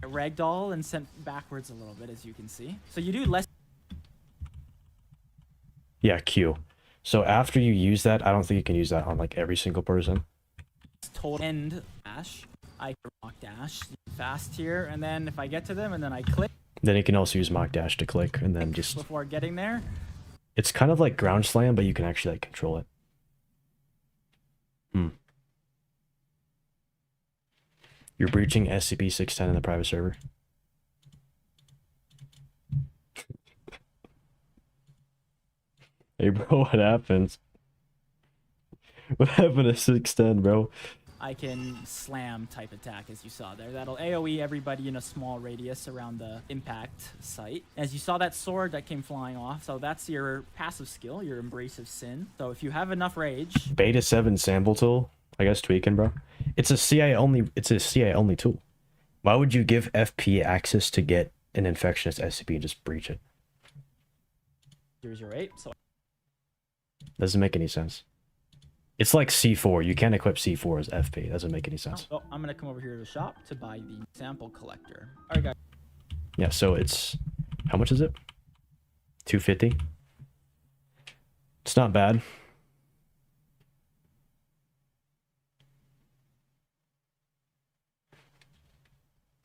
Ragdoll and sent backwards a little bit, as you can see. So you do less. Yeah, Q. So after you use that, I don't think you can use that on like every single person. Total end dash. I can rock dash fast here, and then if I get to them and then I click. Then you can also use mock dash to click, and then just before getting there. It's kind of like ground slam, but you can actually like control it. You're breaching SCP-610 in the private server. Hey bro, what happens? What happened to 610, bro? I can slam type attack, as you saw there. That'll AoE everybody in a small radius around the impact site. As you saw that sword that came flying off, so that's your passive skill, your Embrace of Sin. So if you have enough rage... Beta 7 sample tool? I guess tweaking, bro. It's a CI only tool. Why would you give FP access to get an infectionist SCP and just breach it? 008, so... Doesn't make any sense. It's like C4. You can't equip C4 as FP. Doesn't make any sense. Oh, I'm gonna come over here to the shop to buy the sample collector. Alright, guys. Yeah, so it's... How much is it? 250? It's not bad.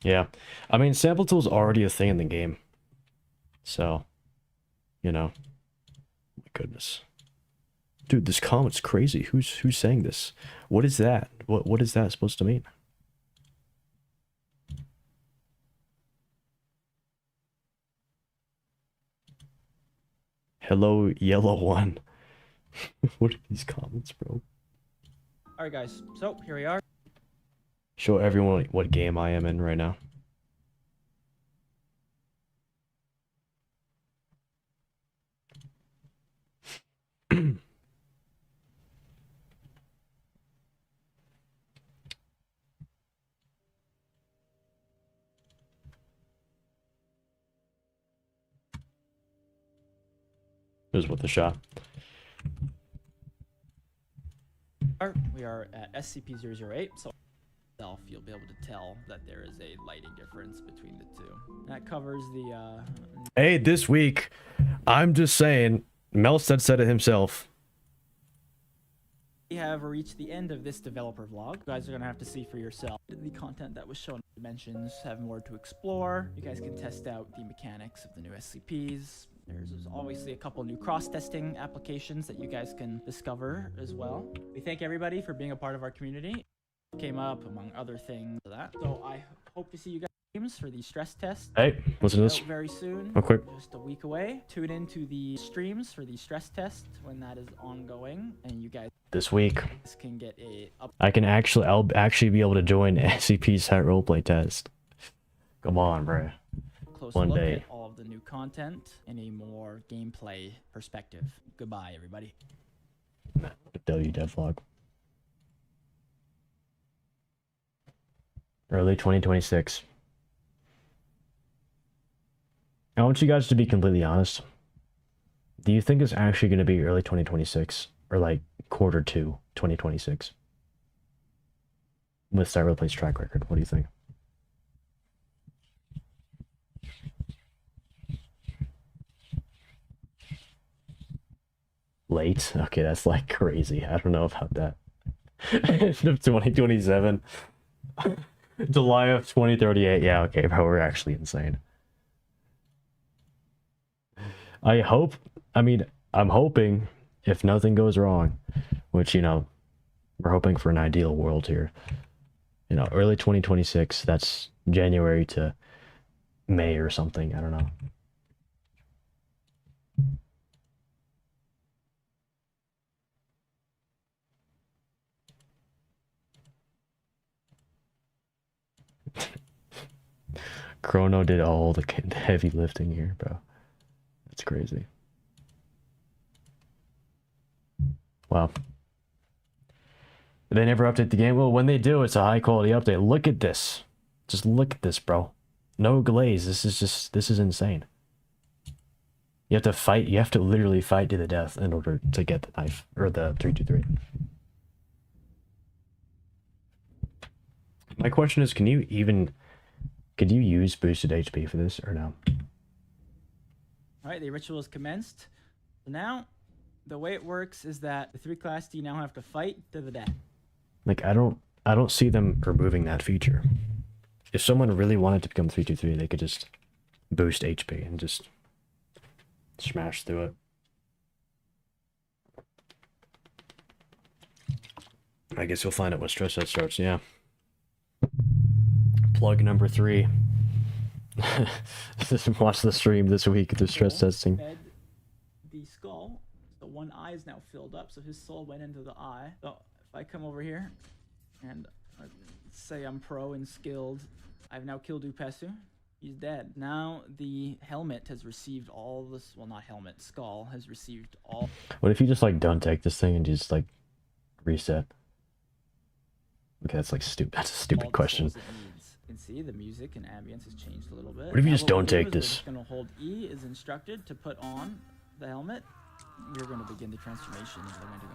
Yeah. I mean, sample tool's already a thing in the game. So, you know. My goodness. Dude, this comment's crazy. Who's saying this? What is that? What is that supposed to mean? Hello, yellow one. What are these comments, bro? Alright, guys. So, here we are. Show everyone what game I am in right now. Here's what the shot. We are at SCP-008, so you'll be able to tell that there is a lighting difference between the two. That covers the, Hey, this week, I'm just saying, Melstead said it himself. We have reached the end of this developer vlog. You guys are going to have to see for yourself. The content that was shown in Dimensions have more to explore. You guys can test out the mechanics of the new SCPs. There's obviously a couple new cross-testing applications that you guys can discover as well. We thank everybody for being a part of our community. Came up among other things for that. So I hope to see you guys for the stress test. Hey, listen to this. Very soon. Real quick. Just a week away. Tune into the streams for the stress test when that is ongoing, and you guys This week. can get a I'll actually be able to join SCP site roleplay test. Come on, bro. closer One look day. at all of the new content in a more gameplay perspective. Goodbye, everybody. Devlog. Early 2026. I want you guys to be completely honest. Do you think it's actually going to be early 2026 or like quarter 2 2026? With site roleplay's track record, what do you think? Late? Okay, that's like crazy. I don't know about that. End of 2027. July of 2038. Yeah, okay, bro, we're actually insane. I hope, I mean, I'm hoping if nothing goes wrong, which, you know, we're hoping for an ideal world here. You know, early 2026, that's January to May or something. I don't know. Chrono did all the heavy lifting here, bro. That's crazy. Wow. They never update the game. Well, when they do, it's a high quality update. Look at this. Just look at this, bro. No glaze. This is insane. You have to fight. You have to literally fight to the death in order to get the knife or the 323. My question is, could you use boosted HP for this or no? All right, the ritual is commenced. So now, the way it works is that the 3 class D now have to fight to the death. Like, I don't see them removing that feature. If someone really wanted to become 323, they could just boost HP and just smash through it. I guess you'll find it when stress test starts, yeah. Plug number 3. Watch the stream this week, the stress testing. Fed the skull. So one eye is now filled up, so his soul went into the eye. So if I come over here and say I'm pro and skilled, I've now killed Upesu. He's dead. Now the helmet has received all this. Well, not helmet. Skull has received all. What if you just like don't take this thing and just like reset? Okay, that's like stupid. That's a stupid question. You can see the music and ambience has changed a little bit. What if you just don't take this? We're just going to hold E as instructed to put on the helmet. You're going to begin the transformation into the Wendigo.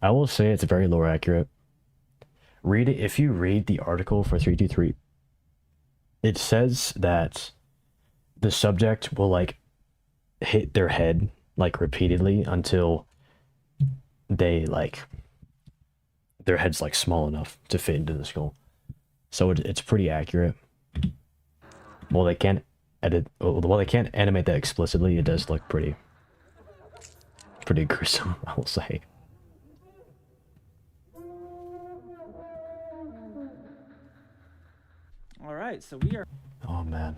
I will say it's very lore accurate. Read it. If you read the article for 323, it says that the subject will like hit their head like repeatedly until they like their head's like small enough to fit into the skull. So it's pretty accurate. Well, they can't while they can't animate that explicitly, it does look pretty gruesome, I will say. All right, so we are. Oh man.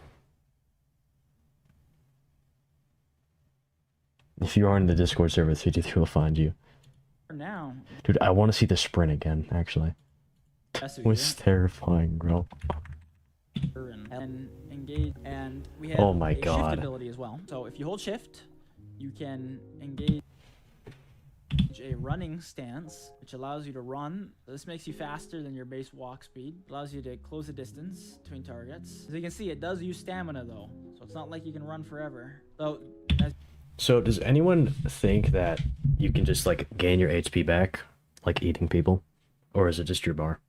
If you are in the Discord server, 323 will find you. For now. Dude, I want to see the sprint again, actually. It was terrifying, bro. And engage, and we have Oh my a God. shift ability as well. So if you hold shift, you can engage a running stance, which allows you to run. This makes you faster than your base walk speed. Allows you to close the distance between targets. As you can see, it does use stamina though, so it's not like you can run forever. So does anyone think that you can just like gain your HP back, like eating people? Or is it just your bar?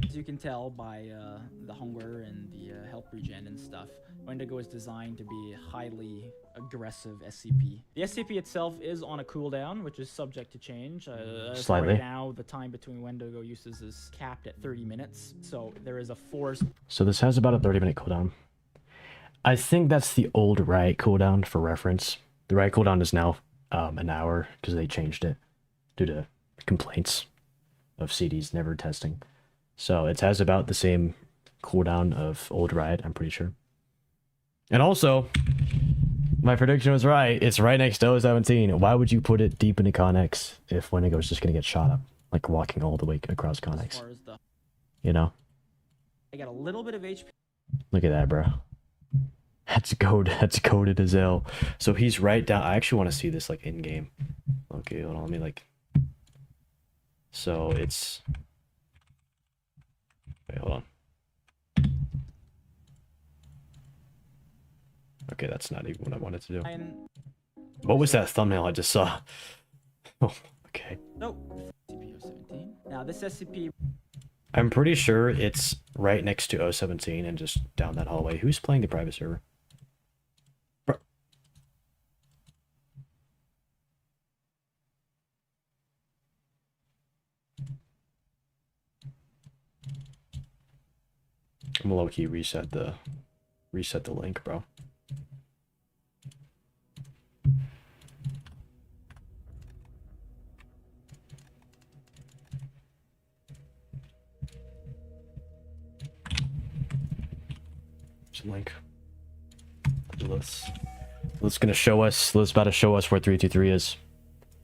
As you can tell by the hunger and the health regen and stuff, Wendigo is designed to be a highly aggressive SCP. The SCP itself is on a cooldown, which is subject to change. Slightly. Right now, the time between Wendigo uses is capped at 30 minutes, so there is a force. So this has about a 30-minute cooldown. I think that's the old riot cooldown for reference. The riot cooldown is now an hour because they changed it due to complaints of CDs never testing. So it has about the same cooldown of old riot, I'm pretty sure. And also, my prediction was right. It's right next to O17. Why would you put it deep into Connex if Wendigo's just gonna get shot up, like walking all the way across Connex? You know? I got a little bit of HP. Look at that, bro. That's coded as hell. So he's right down. I actually want to see this like in game. Okay, hold on. Let me like. So it's. Wait, hold on. Okay, that's not even what I wanted to do. What was that thumbnail I just saw? Oh, okay. Nope. SCP-017. Now this SCP. I'm pretty sure it's right next to O17 and just down that hallway. Who's playing the private server? Bro. I'm gonna low-key reset the link, bro. Link. Let's gonna show us. Let's about to show us where 323 is.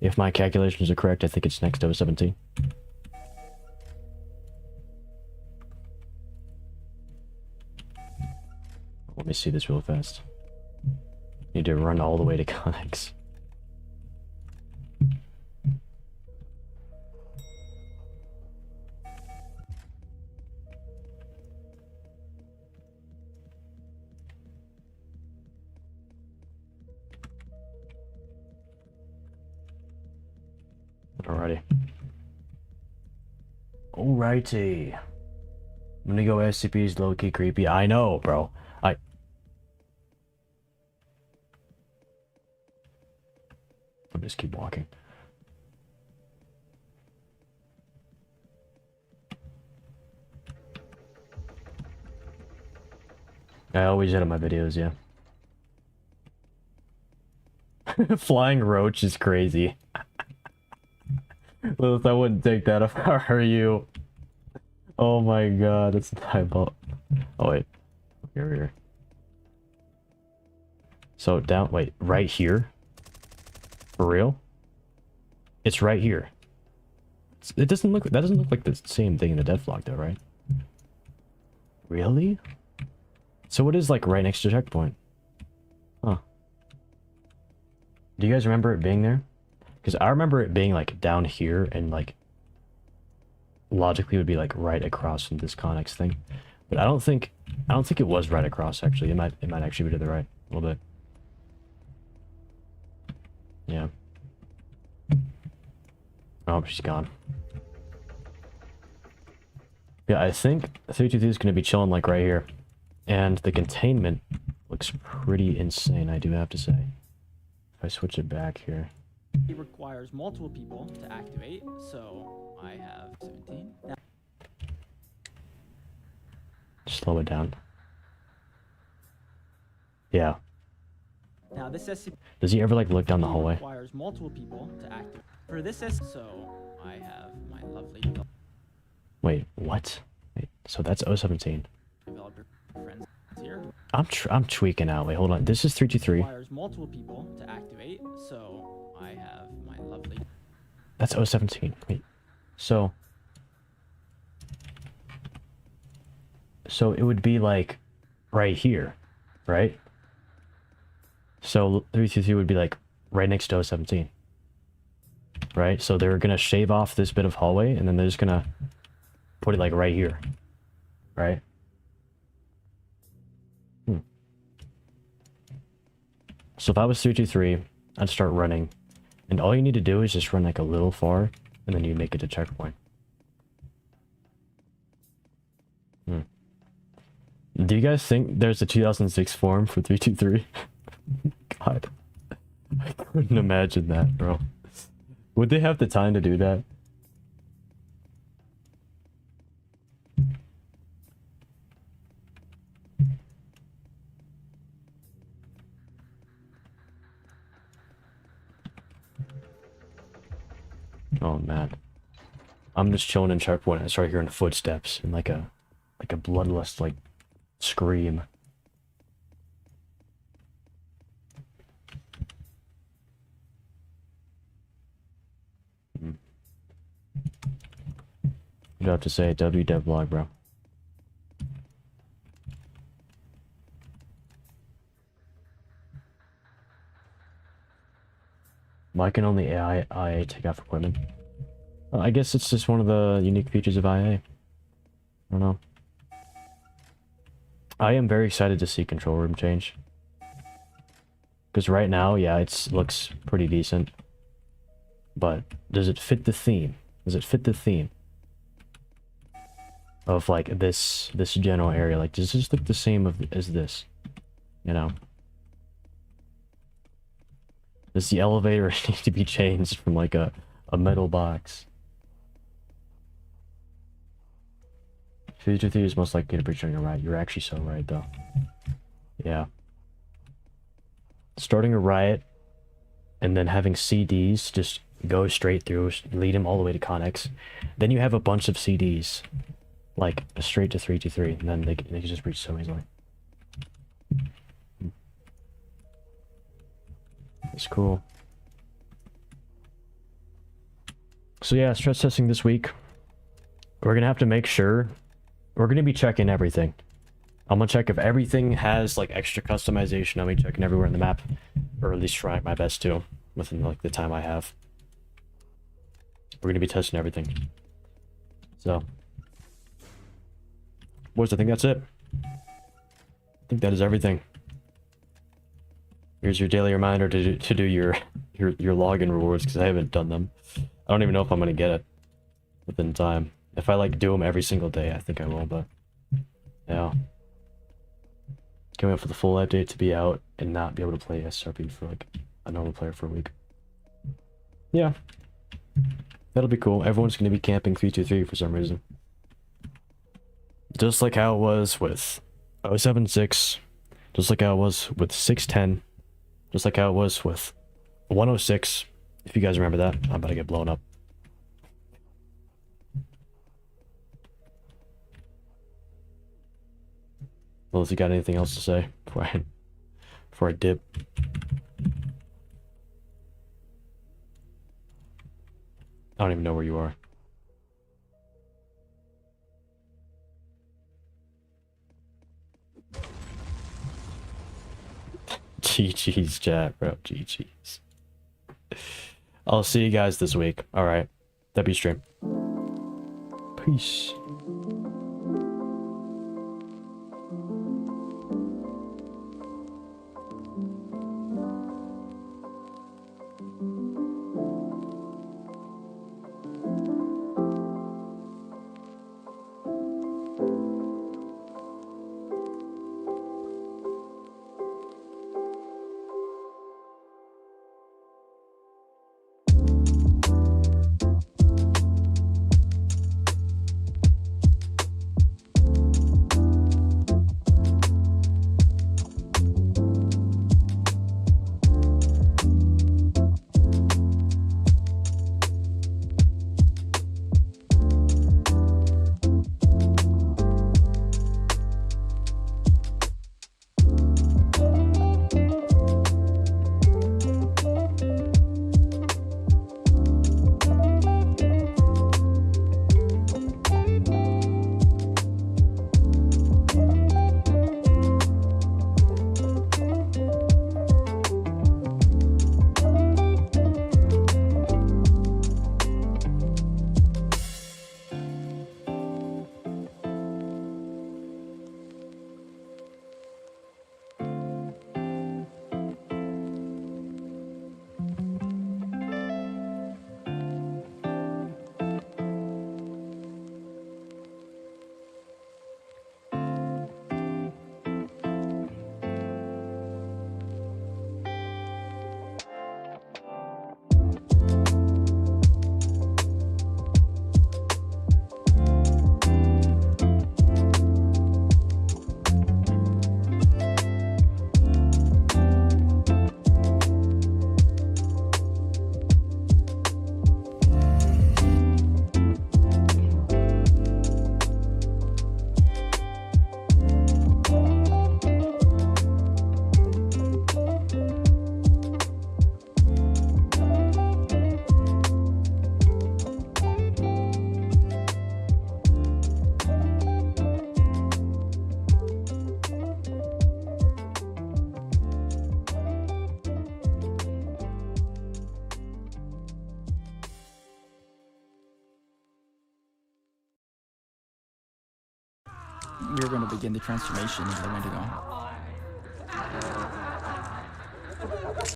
If my calculations are correct, I think it's next to 17. Let me see this real fast. Need to run all the way to Connex. Alrighty. Alrighty. I'm gonna go SCP's low-key creepy. I know, bro. I'll just keep walking. I always edit my videos, yeah. Flying roach is crazy. Lilith, I wouldn't take that if I were you. Oh my god, that's a typo. Oh wait. Here. So down, wait, right here? For real? It's right here. That doesn't look like the same thing in the devlog though, right? Really? So it is like right next to checkpoint. Huh. Do you guys remember it being there? Because I remember it being like down here and like logically would be like right across from this Connex thing. But I don't think it was right across actually. It might actually be to the right a little bit. Yeah. Oh, she's gone. Yeah, I think 323 is going to be chilling like right here. And the containment looks pretty insane, I do have to say. If I switch it back here. It requires multiple people to activate, so I have 17. Now Slow it down. Yeah. Now this SCP Does he ever like look down the hallway? requires multiple people to activate. For this so I have my lovely Wait, what? Wait, so that's 017. developer friends here. I'm tweaking out. Wait, hold on. This is 323. Requires multiple people to activate, so I have my lovely. That's 017. Wait. So it would be like right here, right? So 323 would be like right next to 017. Right? So they're gonna shave off this bit of hallway and then they're just gonna put it like right here. Right? So if I was 323, I'd start running. And all you need to do is just run like a little far, and then you make it to checkpoint. Do you guys think there's a 2006 form for 323? God. I couldn't imagine that, bro. Would they have the time to do that? Oh man, I'm just chilling in checkpoint and I start hearing footsteps and like a bloodlust like scream. You'd have to say devlog, bro. Why can only IA take off equipment? I guess it's just one of the unique features of IA. I don't know. I am very excited to see control room change. Because right now, yeah, it looks pretty decent. But does it fit the theme? Does it fit the theme? of like this general area. Like, does this look the same as this? You know? Does the elevator need to be changed from like a metal box? 323 is most likely to be starting a riot. You're actually so right, though. Yeah. Starting a riot and then having CDs just go straight through, lead them all the way to Connex. Then you have a bunch of CDs, like straight to 323, and then they can just reach so easily. It's cool. So yeah, stress testing this week. We're gonna have to make sure we're gonna be checking everything. I'm gonna check if everything has like extra customization. I'll be checking everywhere in the map, or at least trying my best to within like the time I have. We're gonna be testing everything. So, boys, I think that's it. I think that is everything. Here's your daily reminder to do your login rewards, because I haven't done them. I don't even know if I'm gonna get it within time. If I like do them every single day, I think I will, but yeah. Can't wait for the full update to be out and not be able to play SRP for like a normal player for a week. Yeah. That'll be cool. Everyone's gonna be camping 323 for some reason. Just like how it was with 076, just like how it was with 610, just like how it was with 106. If you guys remember that, I'm about to get blown up. Well, has he got anything else to say before I dip? I don't even know where you are. GG's chat, bro. GG's. I'll see you guys this week. Alright. W stream. Peace. We're going to begin the transformation into the Wendigo.